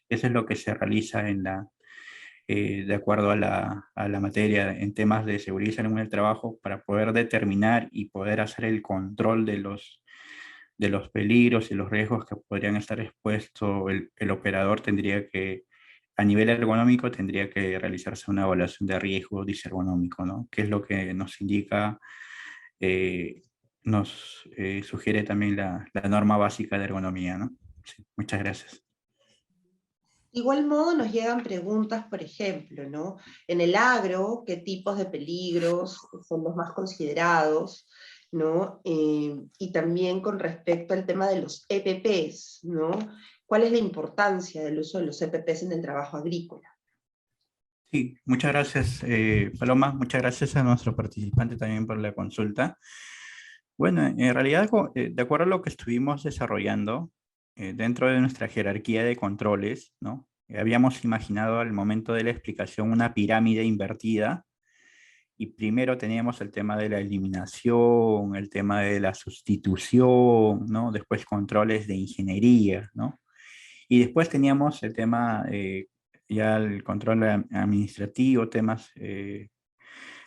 Speaker 10: Eso es lo que se realiza de acuerdo a la materia en temas de seguridad y salud en el trabajo para poder determinar y poder hacer el control de los peligros y los riesgos que podrían estar expuestos. El operador tendría que, a nivel ergonómico, tendría que realizarse una evaluación de riesgo disergonómico, ¿no? Que es lo que nos indica, nos sugiere también la norma básica de ergonomía, ¿no? Sí, muchas gracias.
Speaker 1: De igual modo nos llegan preguntas, por ejemplo, ¿no? En el agro, ¿qué tipos de peligros son los más considerados? ¿No? Y también con respecto al tema de los EPPs, ¿no? ¿Cuál es la importancia del uso de los EPPs en el trabajo agrícola?
Speaker 10: Sí, muchas gracias, Paloma. Muchas gracias a nuestro participante también por la consulta. Bueno, en realidad, de acuerdo a lo que estuvimos desarrollando, dentro de nuestra jerarquía de controles, ¿no? Habíamos imaginado al momento de la explicación una pirámide invertida, y primero teníamos el tema de la eliminación, el tema de la sustitución, ¿no? Después controles de ingeniería, ¿no? Y después teníamos el tema, ya el control administrativo, temas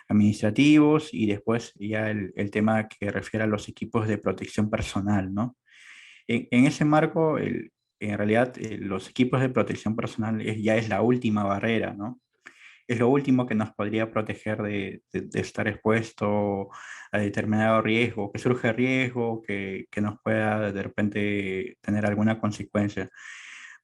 Speaker 10: administrativos, y después ya el tema que refiere a los equipos de protección personal, ¿no? En ese marco, en realidad, los equipos de protección personal ya es la última barrera, ¿no? Es lo último que nos podría proteger de estar expuesto a determinado riesgo, que surge riesgo, que nos pueda de repente tener alguna consecuencia.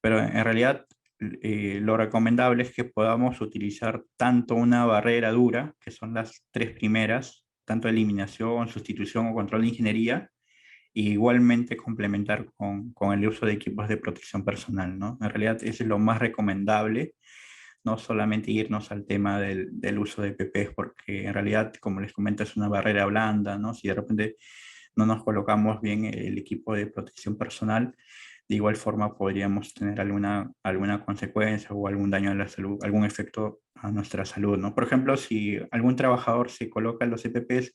Speaker 10: Pero en realidad lo recomendable es que podamos utilizar tanto una barrera dura, que son las tres primeras, tanto eliminación, sustitución o control de ingeniería, y igualmente complementar con el uso de equipos de protección personal, ¿no? En realidad eso es lo más recomendable, no solamente irnos al tema del uso de PPs, porque en realidad, como les comento, es una barrera blanda, ¿no? Si de repente no nos colocamos bien el equipo de protección personal, de igual forma podríamos tener alguna consecuencia o algún daño a la salud, algún efecto a nuestra salud, ¿no? Por ejemplo, si algún trabajador se coloca los EPPs,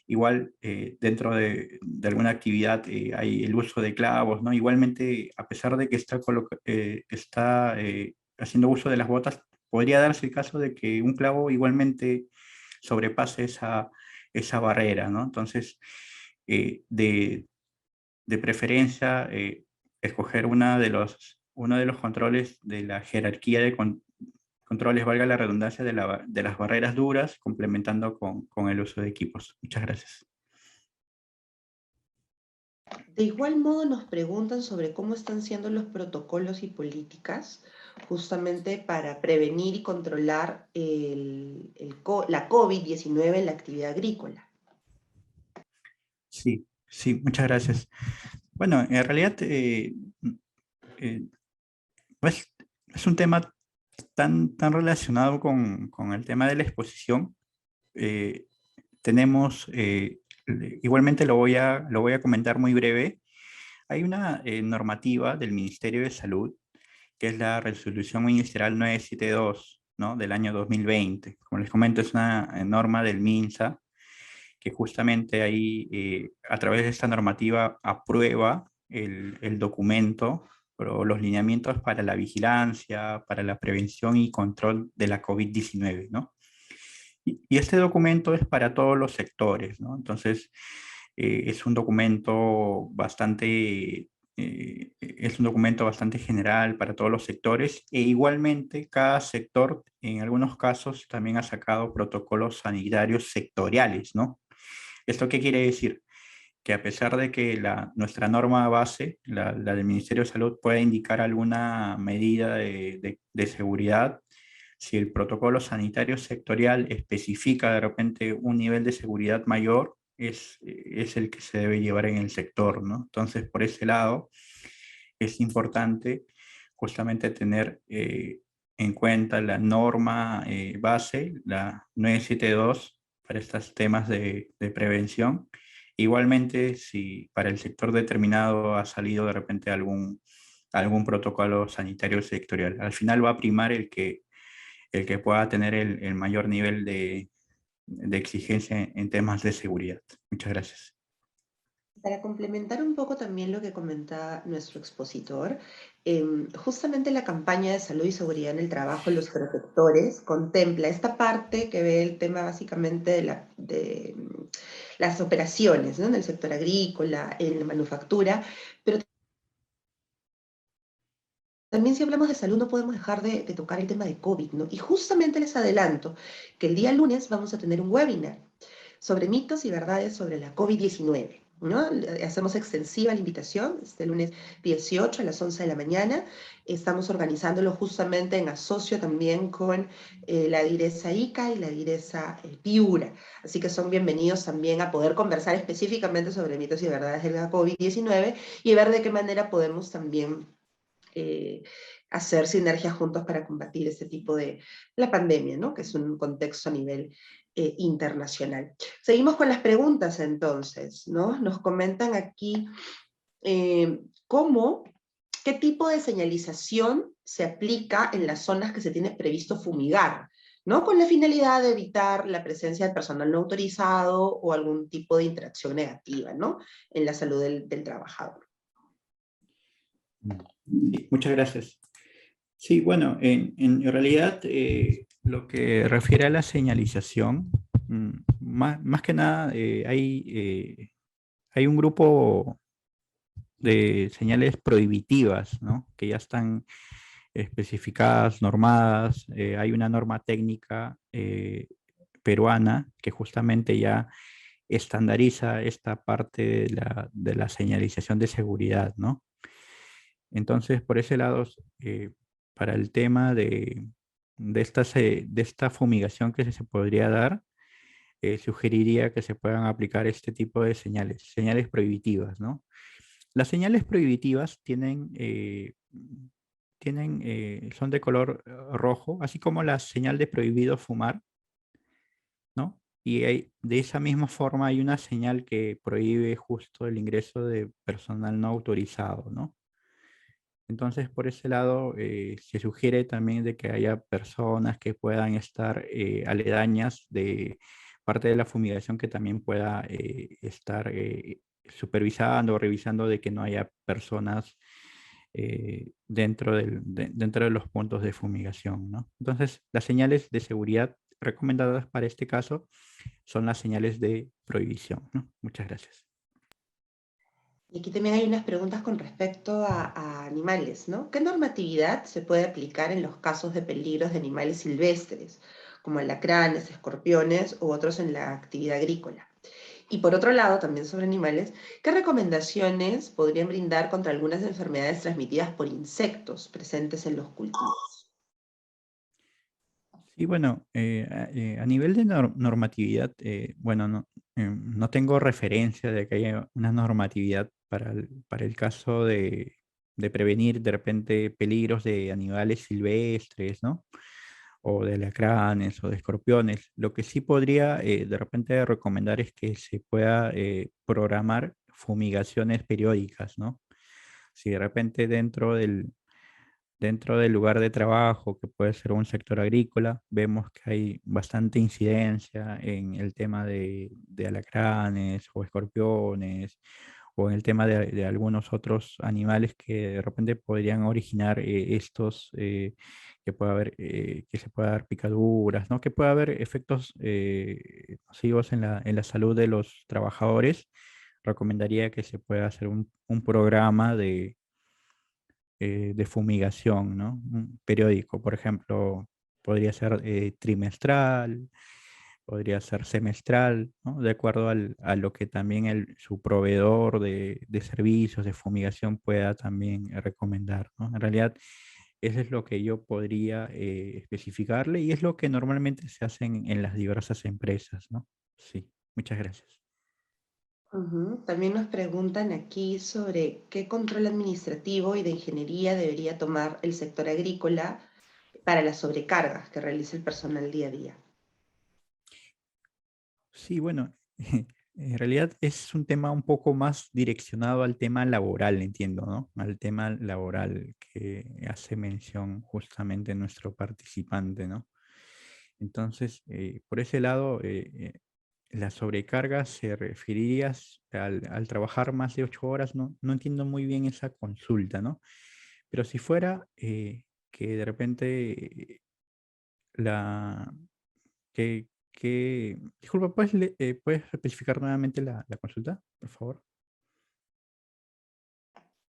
Speaker 10: igual dentro de alguna actividad hay el uso de clavos, ¿no? Igualmente, a pesar de que está haciendo uso de las botas, podría darse el caso de que un clavo igualmente sobrepase esa barrera, ¿no? Entonces, de preferencia, escoger uno de los controles de la jerarquía de controles, valga la redundancia, de las barreras duras, complementando con el uso de equipos. Muchas gracias.
Speaker 1: De igual modo nos preguntan sobre cómo están siendo los protocolos y políticas justamente para prevenir y controlar la COVID-19 en la actividad agrícola.
Speaker 10: Sí, sí, muchas gracias. Bueno, en realidad pues, es un tema tan relacionado con el tema de la exposición. Tenemos, igualmente lo voy a comentar muy breve. Hay una normativa del Ministerio de Salud, que es la Resolución Ministerial 972, ¿no? Del año 2020. Como les comento, es una norma del MINSA, que justamente ahí, a través de esta normativa, aprueba el documento o los lineamientos para la vigilancia, para la prevención y control de la COVID-19, ¿no? Y este documento es para todos los sectores, ¿no? Entonces, es un documento bastante general para todos los sectores, e igualmente cada sector en algunos casos también ha sacado protocolos sanitarios sectoriales, ¿no? ¿Esto qué quiere decir? Que a pesar de que nuestra norma base, la del Ministerio de Salud, puede indicar alguna medida de seguridad, si el protocolo sanitario sectorial especifica de repente un nivel de seguridad mayor, es el que se debe llevar en el sector, ¿no? Entonces, por ese lado, es importante justamente tener en cuenta la norma base, la 972, para estos temas de prevención. Igualmente, si para el sector determinado ha salido de repente algún protocolo sanitario sectorial, al final va a primar el que pueda tener el mayor nivel de exigencia en temas de seguridad. Muchas gracias.
Speaker 1: Para complementar un poco también lo que comentaba nuestro expositor, justamente la campaña de salud y seguridad en el trabajo, los protectores, contempla esta parte que ve el tema básicamente de las operaciones, ¿no? En el sector agrícola, en la manufactura, pero también si hablamos de salud no podemos dejar de tocar el tema de COVID, ¿no? Y justamente les adelanto que el día lunes vamos a tener un webinar sobre mitos y verdades sobre la COVID-19, ¿no? Hacemos extensiva la invitación, este lunes 18 a las 11 de la mañana. Estamos organizándolo justamente en asocio también con la Direza ICA y la Direza Piura. Así que son bienvenidos también a poder conversar específicamente sobre mitos y verdades de la COVID-19 y ver de qué manera podemos también hacer sinergias juntos para combatir este tipo de la pandemia, ¿no? Que es un contexto a nivel internacional. Seguimos con las preguntas entonces, ¿no? Nos comentan aquí cómo ¿qué tipo de señalización se aplica en las zonas que se tiene previsto fumigar? ¿No? Con la finalidad de evitar la presencia de personal no autorizado o algún tipo de interacción negativa, ¿no? En la salud del trabajador.
Speaker 10: Sí, muchas gracias. Sí, bueno, en realidad lo que refiere a la señalización, más que nada hay un grupo de señales prohibitivas, ¿no? Que ya están especificadas, normadas. Hay una norma técnica peruana que justamente ya estandariza esta parte de la señalización de seguridad, ¿no? Entonces, por ese lado, para el tema de esta fumigación que se podría dar, sugeriría que se puedan aplicar este tipo de señales prohibitivas, ¿no? Las señales prohibitivas son de color rojo, así como la señal de prohibido fumar, ¿no? Y de esa misma forma hay una señal que prohíbe justo el ingreso de personal no autorizado, ¿no? Entonces, por ese lado, se sugiere también de que haya personas que puedan estar aledañas de parte de la fumigación que también pueda estar supervisando o revisando de que no haya personas dentro de los puntos de fumigación, ¿no? Entonces, las señales de seguridad recomendadas para este caso son las señales de prohibición, ¿no? Muchas gracias.
Speaker 1: Y aquí también hay unas preguntas con respecto a animales, ¿no? ¿Qué normatividad se puede aplicar en los casos de peligros de animales silvestres, como alacranes, escorpiones u otros en la actividad agrícola? Y por otro lado, también sobre animales, ¿qué recomendaciones podrían brindar contra algunas enfermedades transmitidas por insectos presentes en los cultivos?
Speaker 10: Sí, bueno, a nivel de normatividad, bueno, no tengo referencia de que haya una normatividad para el caso de prevenir de repente peligros de animales silvestres, ¿no? O de alacranes o de escorpiones. Lo que sí podría de repente recomendar es que se pueda programar fumigaciones periódicas, ¿no? Si de repente dentro del lugar de trabajo, que puede ser un sector agrícola, vemos que hay bastante incidencia en el tema de alacranes o escorpiones, o en el tema de algunos otros animales que de repente podrían originar que se pueda dar picaduras, ¿no? Que pueda haber efectos nocivos en la salud de los trabajadores. Recomendaría que se pueda hacer un programa de fumigación, ¿no? Un periódico, por ejemplo, podría ser trimestral, podría ser semestral, ¿no? De acuerdo a lo que también su proveedor de servicios de fumigación pueda también recomendar, ¿no? En realidad, eso es lo que yo podría especificarle y es lo que normalmente se hace en las diversas empresas, ¿no? Sí, muchas gracias.
Speaker 1: También nos preguntan aquí sobre qué control administrativo y de ingeniería debería tomar el sector agrícola para las sobrecargas que realiza el personal día a día.
Speaker 10: Sí, bueno, en realidad es un tema un poco más direccionado al tema laboral, entiendo, ¿no? Al tema laboral que hace mención justamente nuestro participante, ¿no? Entonces, por ese lado, la sobrecarga se referiría al trabajar más de 8 horas, ¿no? No entiendo muy bien esa consulta, ¿no? Pero si fuera que de repente la, disculpa, ¿puedes especificar nuevamente la consulta, por favor?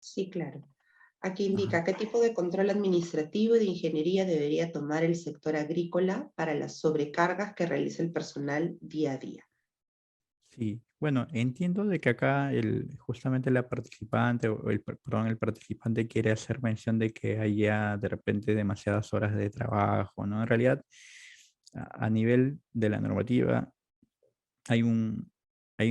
Speaker 1: Sí, claro. Aquí
Speaker 10: Ajá.
Speaker 1: indica qué tipo de control administrativo y de ingeniería debería tomar el sector agrícola para las sobrecargas que realiza el personal día a día.
Speaker 10: Sí, bueno, entiendo de que acá justamente la participante perdón, el participante quiere hacer mención de que haya de repente demasiadas horas de trabajo, ¿no? En realidad, a nivel de la normativa, hay un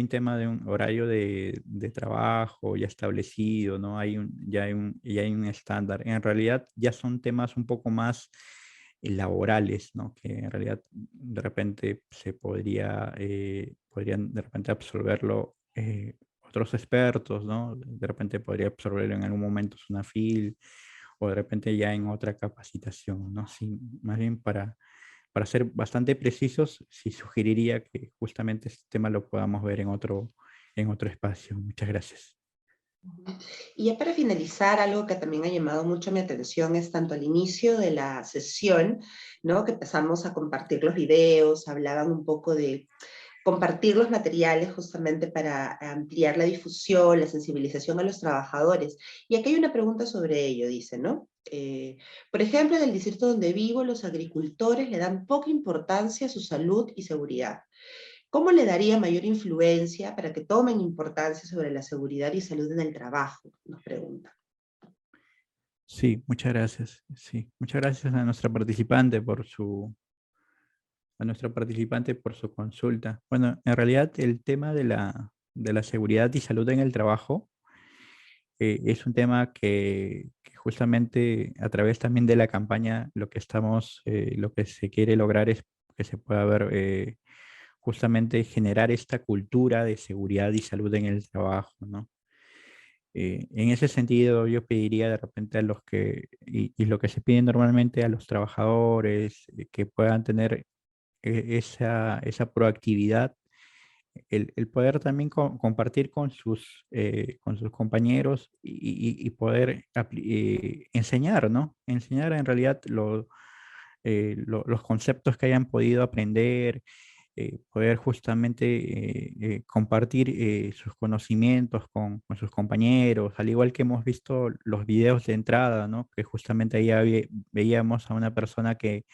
Speaker 10: tema de un horario de trabajo ya establecido, ¿no? Ya hay un estándar. En realidad ya son temas un poco más laborales, ¿no? Que en realidad de repente podrían de repente absorberlo otros expertos, ¿no? De repente podría absorber en algún momento SUNAFIL o de repente ya en otra capacitación, ¿no? Sí, más bien para ser bastante precisos, sí sugeriría que justamente este tema lo podamos ver en otro espacio. Muchas gracias.
Speaker 1: Y ya para finalizar, algo que también ha llamado mucho mi atención es tanto al inicio de la sesión, ¿no? Que empezamos a compartir los videos, hablaban un poco de compartir los materiales justamente para ampliar la difusión, la sensibilización a los trabajadores. Y aquí hay una pregunta sobre ello, dice, ¿no? Por ejemplo, en el distrito donde vivo, los agricultores le dan poca importancia a su salud y seguridad. ¿Cómo le daría mayor influencia para que tomen importancia sobre la seguridad y salud en el trabajo? Nos pregunta.
Speaker 10: Sí, muchas gracias. Sí, muchas gracias a nuestra participante por su consulta. Bueno, en realidad el tema de la seguridad y salud en el trabajo es un tema que justamente a través también de la campaña lo que se quiere lograr es que se pueda ver justamente generar esta cultura de seguridad y salud en el trabajo, ¿no? En ese sentido, yo pediría de repente a los y lo que se pide normalmente a los trabajadores, que puedan tener esa proactividad, el poder también compartir con sus compañeros y poder enseñar, ¿no? Enseñar en realidad los conceptos que hayan podido aprender, poder justamente compartir sus conocimientos con sus compañeros, al igual que hemos visto los videos de entrada, ¿no? Que justamente ahí veíamos a una persona que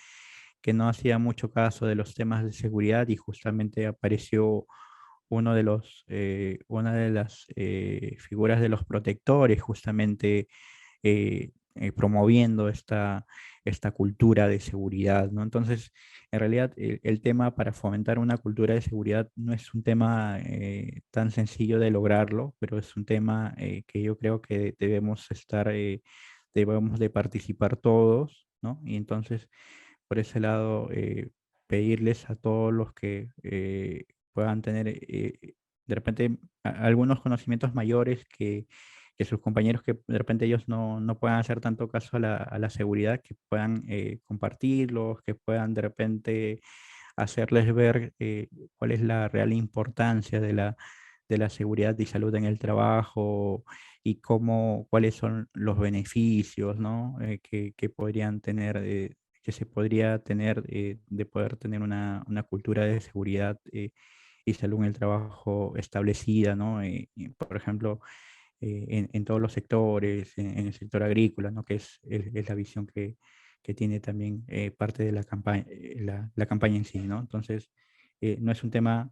Speaker 10: no hacía mucho caso de los temas de seguridad y justamente apareció una de las figuras de los protectores, justamente promoviendo esta cultura de seguridad, ¿no? Entonces, en realidad, el tema para fomentar una cultura de seguridad no es un tema tan sencillo de lograrlo, pero es un tema que yo creo que debemos de participar todos, ¿no? Y entonces, por ese lado, pedirles a todos los que puedan tener de repente algunos conocimientos mayores que sus compañeros que de repente ellos no puedan hacer tanto caso a la seguridad, que puedan compartirlos, que puedan de repente hacerles ver cuál es la real importancia de la seguridad y salud en el trabajo y cuáles son los beneficios, ¿no? Que podrían tener, que se podría tener de poder tener una cultura de seguridad y salud en el trabajo establecida, ¿no? Y, por ejemplo, en todos los sectores, en el sector agrícola, ¿no? Que es la visión que tiene también parte de la campaña, la campaña en sí, ¿no? Entonces, no es un tema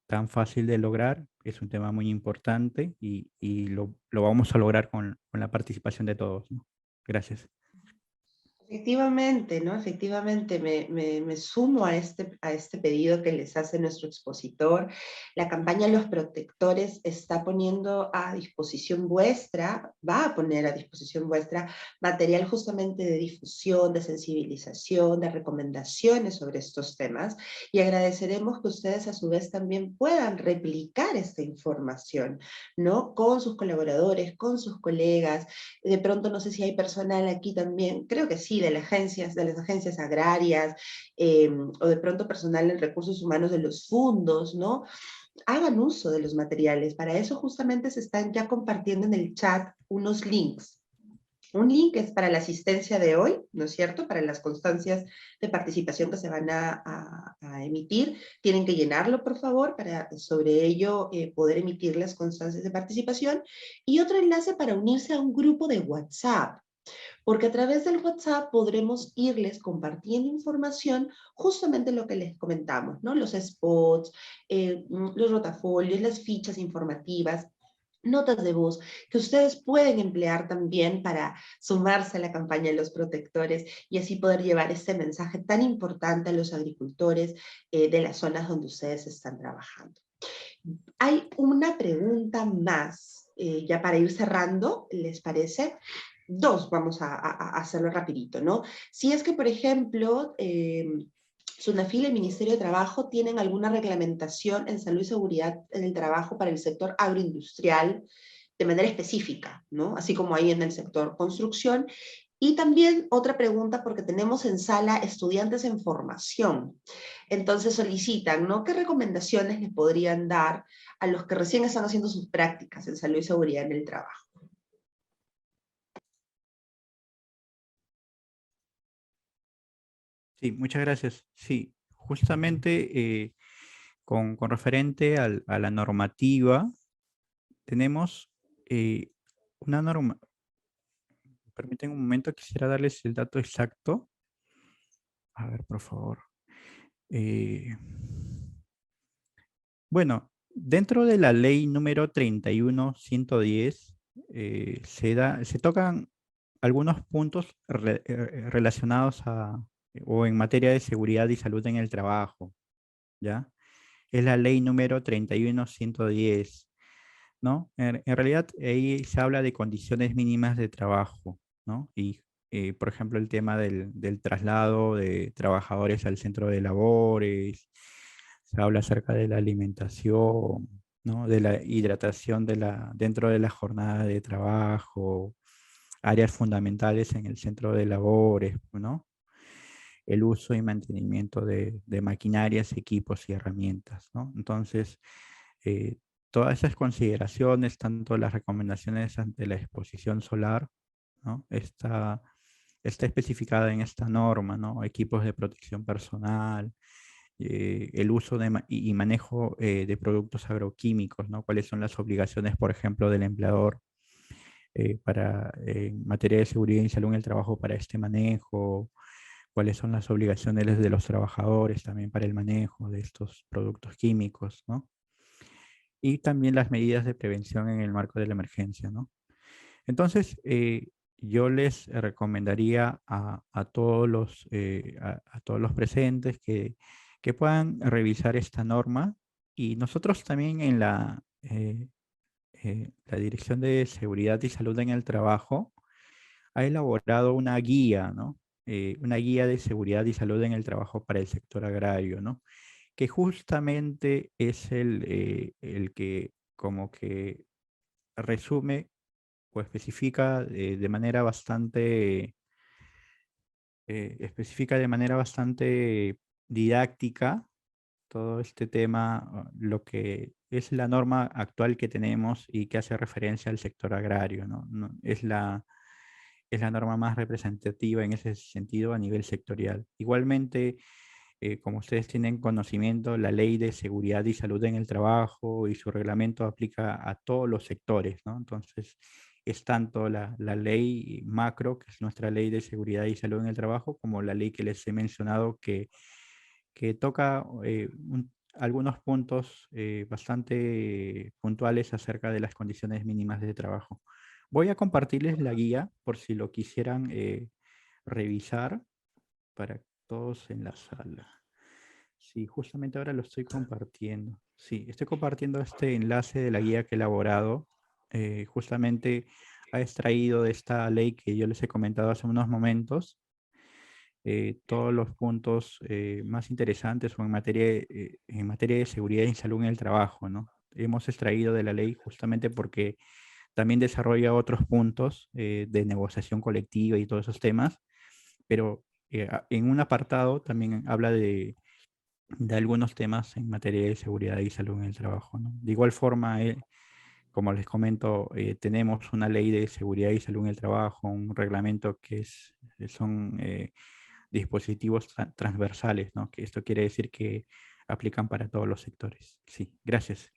Speaker 10: tan fácil de lograr, es un tema muy importante y lo vamos a lograr con la participación de todos, ¿no? Gracias.
Speaker 1: Efectivamente, ¿no? Efectivamente, me sumo a este pedido que les hace nuestro expositor. La campaña Los Protectores está poniendo a disposición vuestra, va a poner a disposición vuestra material justamente de difusión, de sensibilización, de recomendaciones sobre estos temas, y agradeceremos que ustedes a su vez también puedan replicar esta información, ¿no? Con sus colaboradores, con sus colegas. De pronto no sé si hay personal aquí también, creo que sí, de las agencias agrarias, o de pronto personal en recursos humanos de los fondos, ¿no? Hagan uso de los materiales. Para eso justamente se están ya compartiendo en el chat unos links. Un link es para la asistencia de hoy, ¿no es cierto? Para las constancias de participación que se van a emitir. Tienen que llenarlo, por favor, para sobre ello poder emitir las constancias de participación. Y otro enlace para unirse a un grupo de WhatsApp, porque a través del WhatsApp podremos irles compartiendo información, justamente lo que les comentamos, ¿no? Los spots, los rotafolios, las fichas informativas, notas de voz, que ustedes pueden emplear también para sumarse a la campaña de los protectores y así poder llevar este mensaje tan importante a los agricultores de las zonas donde ustedes están trabajando. Hay una pregunta más, ya para ir cerrando, ¿les parece? Dos, vamos a hacerlo rapidito, ¿no? Si es que, por ejemplo, SUNAFIL y el Ministerio de Trabajo tienen alguna reglamentación en salud y seguridad en el trabajo para el sector agroindustrial de manera específica, ¿no? Así como hay en el sector construcción. Y también otra pregunta, porque tenemos en sala estudiantes en formación. Entonces solicitan, ¿no? ¿Qué recomendaciones les podrían dar a los que recién están haciendo sus prácticas en salud y seguridad en el trabajo?
Speaker 10: Sí, muchas gracias. Sí, justamente con referente a la normativa, tenemos una norma. Permiten un momento, quisiera darles el dato exacto. A ver, por favor. Bueno, dentro de la ley número 31.110 se tocan algunos puntos relacionados o en materia de seguridad y salud en el trabajo, ¿ya? Es la ley número 31.110, ¿no? En realidad ahí se habla de condiciones mínimas de trabajo, ¿no? Y, por ejemplo, el tema del traslado de trabajadores al centro de labores, se habla acerca de la alimentación, ¿no? De la hidratación dentro de la jornada de trabajo, áreas fundamentales en el centro de labores, ¿no? El uso y mantenimiento de maquinarias, equipos y herramientas, ¿no? Entonces, eh, todas esas consideraciones, tanto las recomendaciones ante la exposición solar, ¿no? Está especificada en esta norma, ¿no? Equipos de protección personal, el uso y manejo de productos agroquímicos, ¿no? Cuáles son las obligaciones, por ejemplo, del empleador en materia de seguridad y salud en el trabajo para este manejo, cuáles son las obligaciones de los trabajadores también para el manejo de estos productos químicos, ¿no? Y también las medidas de prevención en el marco de la emergencia, ¿no? Entonces, yo les recomendaría a todos los presentes que puedan revisar esta norma, y nosotros también en la Dirección de Seguridad y Salud en el Trabajo ha elaborado una guía, ¿no? Una guía de seguridad y salud en el trabajo para el sector agrario, ¿no? Que justamente es el que como que resume o especifica de manera bastante didáctica todo este tema, lo que es la norma actual que tenemos y que hace referencia al sector agrario, ¿no? Es la norma más representativa en ese sentido a nivel sectorial. Igualmente, como ustedes tienen conocimiento, la Ley de Seguridad y Salud en el Trabajo y su reglamento aplica a todos los sectores, ¿no? Entonces, es tanto la ley macro, que es nuestra Ley de Seguridad y Salud en el Trabajo, como la ley que les he mencionado que toca algunos puntos bastante puntuales acerca de las condiciones mínimas de trabajo. Voy a compartirles la guía por si lo quisieran revisar para todos en la sala. Sí, justamente ahora lo estoy compartiendo. Sí, estoy compartiendo este enlace de la guía que he elaborado. Justamente ha extraído de esta ley que yo les he comentado hace unos momentos todos los puntos más interesantes o en materia de seguridad y salud en el trabajo, ¿no? Hemos extraído de la ley justamente porque también desarrolla otros puntos de negociación colectiva y todos esos temas, pero en un apartado también habla de algunos temas en materia de seguridad y salud en el trabajo, ¿no? De igual forma, como les comento, tenemos una ley de seguridad y salud en el trabajo, un reglamento son dispositivos transversales, ¿no? Que esto quiere decir que aplican para todos los sectores. Sí, gracias.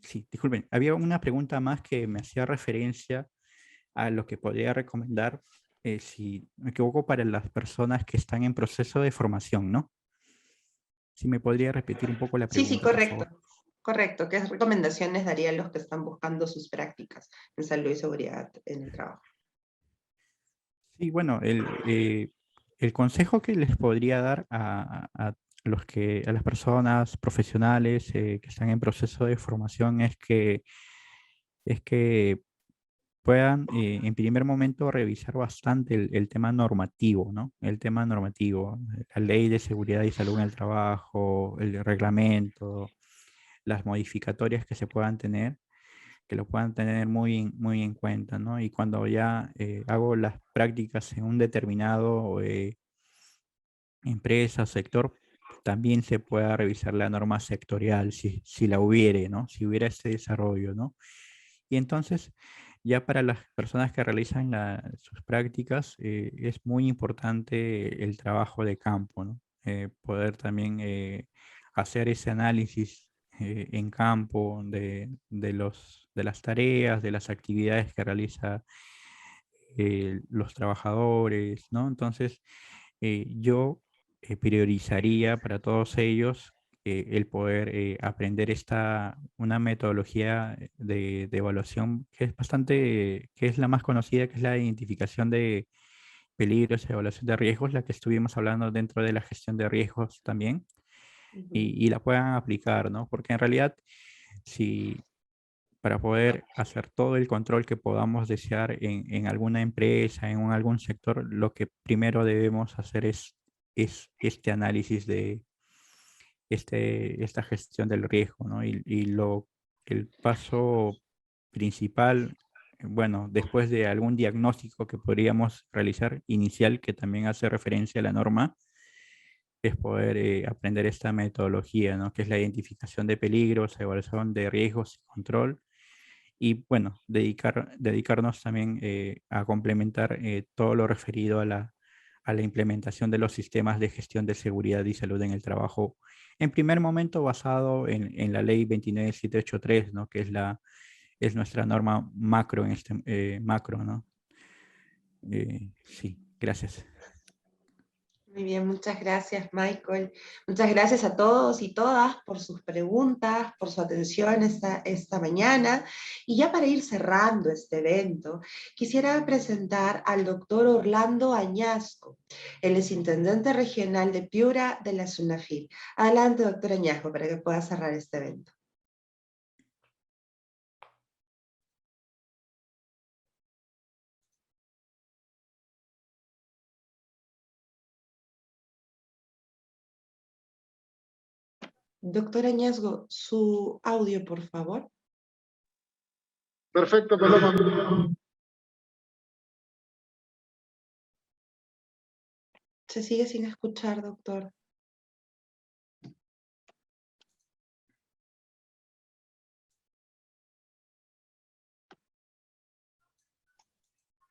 Speaker 10: Sí, disculpen, había una pregunta más que me hacía referencia a lo que podría recomendar, si no me equivoco, para las personas que están en proceso de formación, ¿no? Si me podría repetir un poco la pregunta,
Speaker 1: Sí,
Speaker 10: por
Speaker 1: correcto.
Speaker 10: favor.
Speaker 1: Correcto. ¿Qué recomendaciones daría a los que están buscando sus prácticas en salud y seguridad en el trabajo?
Speaker 10: Sí, bueno, el consejo que les podría dar a las personas profesionales que están en proceso de formación es que puedan en primer momento revisar bastante el tema normativo, ¿no? El tema normativo, la ley de seguridad y salud en el trabajo, el reglamento, las modificatorias que se puedan tener, que lo puedan tener muy en cuenta, ¿no? Y cuando ya hago las prácticas en un determinado empresa, sector, también se pueda revisar la norma sectorial, si la hubiere, ¿no? Si hubiera este desarrollo, ¿no? Y entonces, ya para las personas que realizan sus prácticas, es muy importante el trabajo de campo, ¿no? Poder también hacer ese análisis en campo de las tareas, de las actividades que realiza los trabajadores, ¿no? Entonces, yo priorizaría para todos ellos el poder aprender una metodología de evaluación que es que es la más conocida, que es la identificación de peligros, evaluación de riesgos, la que estuvimos hablando dentro de la gestión de riesgos también, y la puedan aplicar, ¿no? Porque en realidad, si para poder hacer todo el control que podamos desear en alguna empresa, en algún sector, lo que primero debemos hacer es este análisis de esta gestión del riesgo, ¿no? El paso principal, bueno, después de algún diagnóstico que podríamos realizar inicial, que también hace referencia a la norma, es poder aprender esta metodología, ¿no? Que es la identificación de peligros, evaluación de riesgos y control. Y bueno, dedicarnos también a complementar todo lo referido a la implementación de los sistemas de gestión de seguridad y salud en el trabajo. En primer momento basado en la ley 29783, ¿no? Que es nuestra norma macro en macro, ¿no? Sí, gracias.
Speaker 1: Muy bien, muchas gracias, Michael. Muchas gracias a todos y todas por sus preguntas, por su atención esta mañana. Y ya para ir cerrando este evento, quisiera presentar al doctor Orlando Añasco. Él es intendente regional de Piura de la SUNAFIL. Adelante, doctor Añasco, para que pueda cerrar este evento. Doctor Añasco, su audio, por favor.
Speaker 11: Perfecto, Paloma.
Speaker 1: Se sigue sin escuchar, doctor.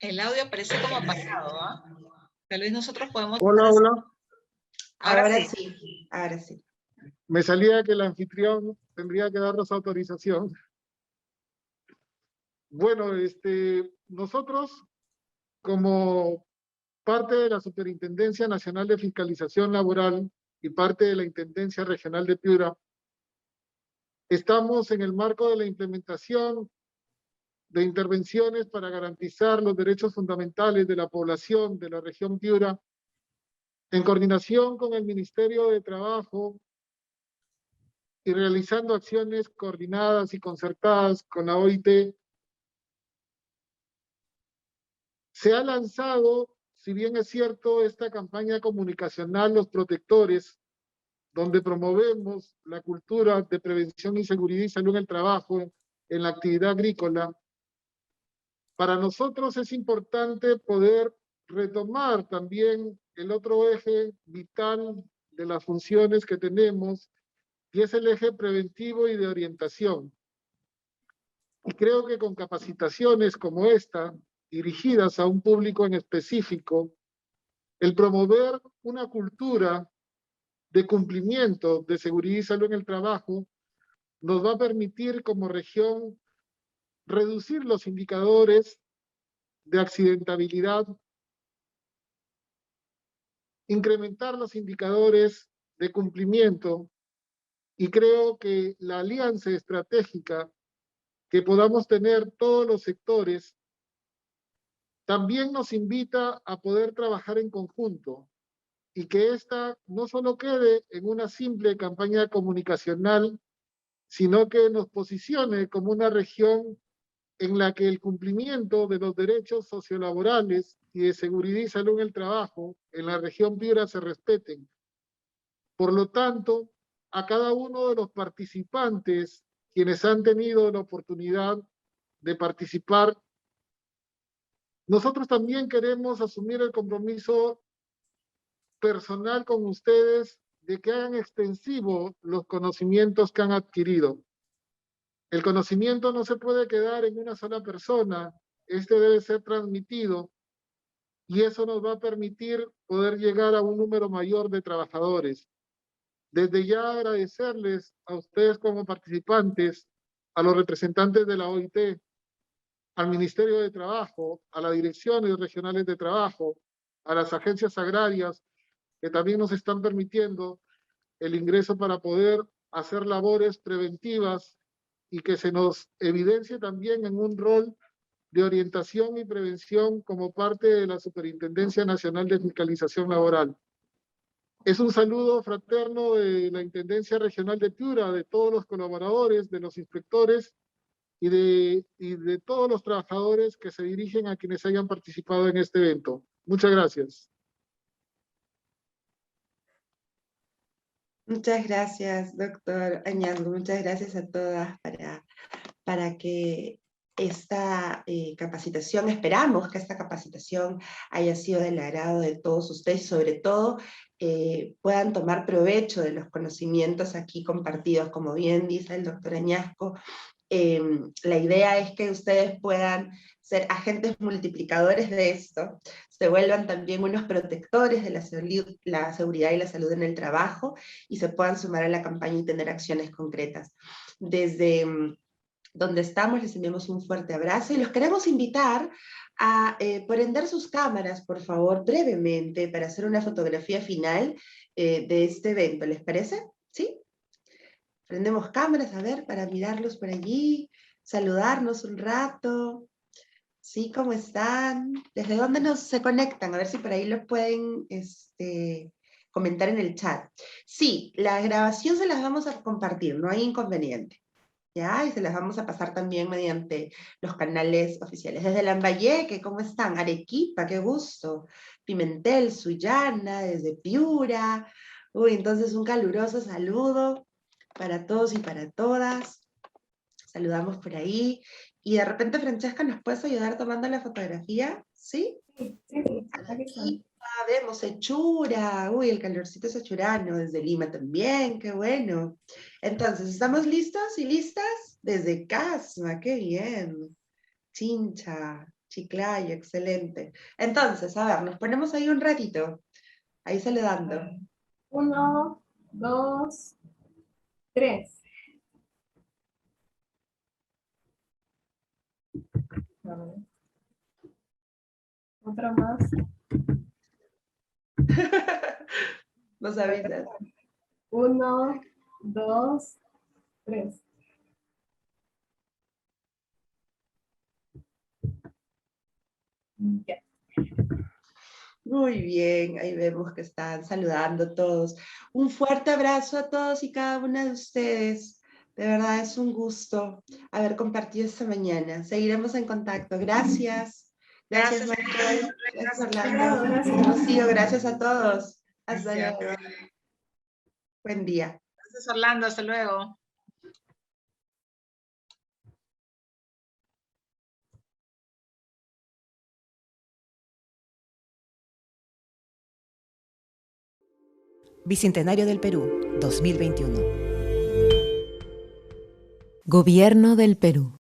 Speaker 9: El audio aparece como apagado, ¿ah? Tal vez nosotros podemos...
Speaker 11: Hola, hola.
Speaker 1: Ahora sí, ahora sí.
Speaker 11: Me salía que el anfitrión tendría que darnos autorización. Bueno, nosotros, como parte de la Superintendencia Nacional de Fiscalización Laboral y parte de la Intendencia Regional de Piura, estamos en el marco de la implementación de intervenciones para garantizar los derechos fundamentales de la población de la región Piura, en coordinación con el Ministerio de Trabajo y realizando acciones coordinadas y concertadas con la OIT. Se ha lanzado, si bien es cierto, esta campaña comunicacional Los Protectores, donde promovemos la cultura de prevención y seguridad y salud en el trabajo, en la actividad agrícola. Para nosotros es importante poder retomar también el otro eje vital de las funciones que tenemos, y es el eje preventivo y de orientación. Y creo que con capacitaciones como esta, dirigidas a un público en específico, el promover una cultura de cumplimiento de seguridad y salud en el trabajo nos va a permitir como región reducir los indicadores de accidentabilidad, incrementar los indicadores de cumplimiento, y creo que la alianza estratégica que podamos tener todos los sectores también nos invita a poder trabajar en conjunto, y que esta no solo quede en una simple campaña comunicacional, sino que nos posicione como una región en la que el cumplimiento de los derechos sociolaborales y de seguridad y salud en el trabajo en la región Piura se respeten. Por lo tanto, a cada uno de los participantes, quienes han tenido la oportunidad de participar, nosotros también queremos asumir el compromiso personal con ustedes de que hagan extensivo los conocimientos que han adquirido. El conocimiento no se puede quedar en una sola persona, este debe ser transmitido y eso nos va a permitir poder llegar a un número mayor de trabajadores. Desde ya agradecerles a ustedes como participantes, a los representantes de la OIT, al Ministerio de Trabajo, a las direcciones regionales de trabajo, a las agencias agrarias, que también nos están permitiendo el ingreso para poder hacer labores preventivas y que se nos evidencie también en un rol de orientación y prevención como parte de la Superintendencia Nacional de Fiscalización Laboral. Es un saludo fraterno de la Intendencia Regional de Piura, de todos los colaboradores, de los inspectores y de todos los trabajadores que se dirigen a quienes hayan participado en este evento. Muchas gracias.
Speaker 1: Muchas gracias, doctor Añasco. Muchas gracias a todas para que esta capacitación, esperamos que esta capacitación haya sido del agrado de todos ustedes y sobre todo puedan tomar provecho de los conocimientos aquí compartidos. Como bien dice el doctor Añasco, la idea es que ustedes puedan ser agentes multiplicadores de esto, se vuelvan también unos protectores de la seguridad y la salud en el trabajo, y se puedan sumar a la campaña y tener acciones concretas. Desde donde estamos les enviamos un fuerte abrazo, y los queremos invitar a prender sus cámaras, por favor, brevemente, para hacer una fotografía final de este evento. ¿Les parece? ¿Sí? Prendemos cámaras, a ver, para mirarlos por allí, saludarnos un rato. ¿Sí? ¿Cómo están? ¿Desde dónde se conectan? A ver si por ahí lo pueden comentar en el chat. Sí, la grabación se las vamos a compartir, no hay inconveniente. ¿Ya? Y se las vamos a pasar también mediante los canales oficiales. Desde Lambayeque, ¿cómo están? Arequipa, qué gusto. Pimentel, Sullana, desde Piura. Uy, entonces un caluroso saludo para todos y para todas. Saludamos por ahí. Y de repente, Francesca, ¿nos puedes ayudar tomando la fotografía? ¿Sí? Sí. Aquí vemos hechura. Uy, el calorcito es hechurano. Desde Lima también, qué bueno. Entonces, ¿estamos listos y listas? Desde Casma, qué bien. Chincha, Chiclayo, excelente. Entonces, a ver, nos ponemos ahí un ratito. Ahí saludando.
Speaker 12: 1, 2, 3. Otra más.
Speaker 1: Nos avisas.
Speaker 12: 1, 2, 3. Ya.
Speaker 1: Muy bien, ahí vemos que están saludando todos. Un fuerte abrazo a todos y cada una de ustedes. De verdad es un gusto haber compartido esta mañana. Seguiremos en contacto. Gracias. Gracias, Manuel. Gracias, Orlando. Gracias, Rocío. Gracias a todos. Hasta luego. Buen día.
Speaker 9: Gracias, Orlando. Hasta luego.
Speaker 13: Bicentenario del Perú, 2021. Gobierno del Perú.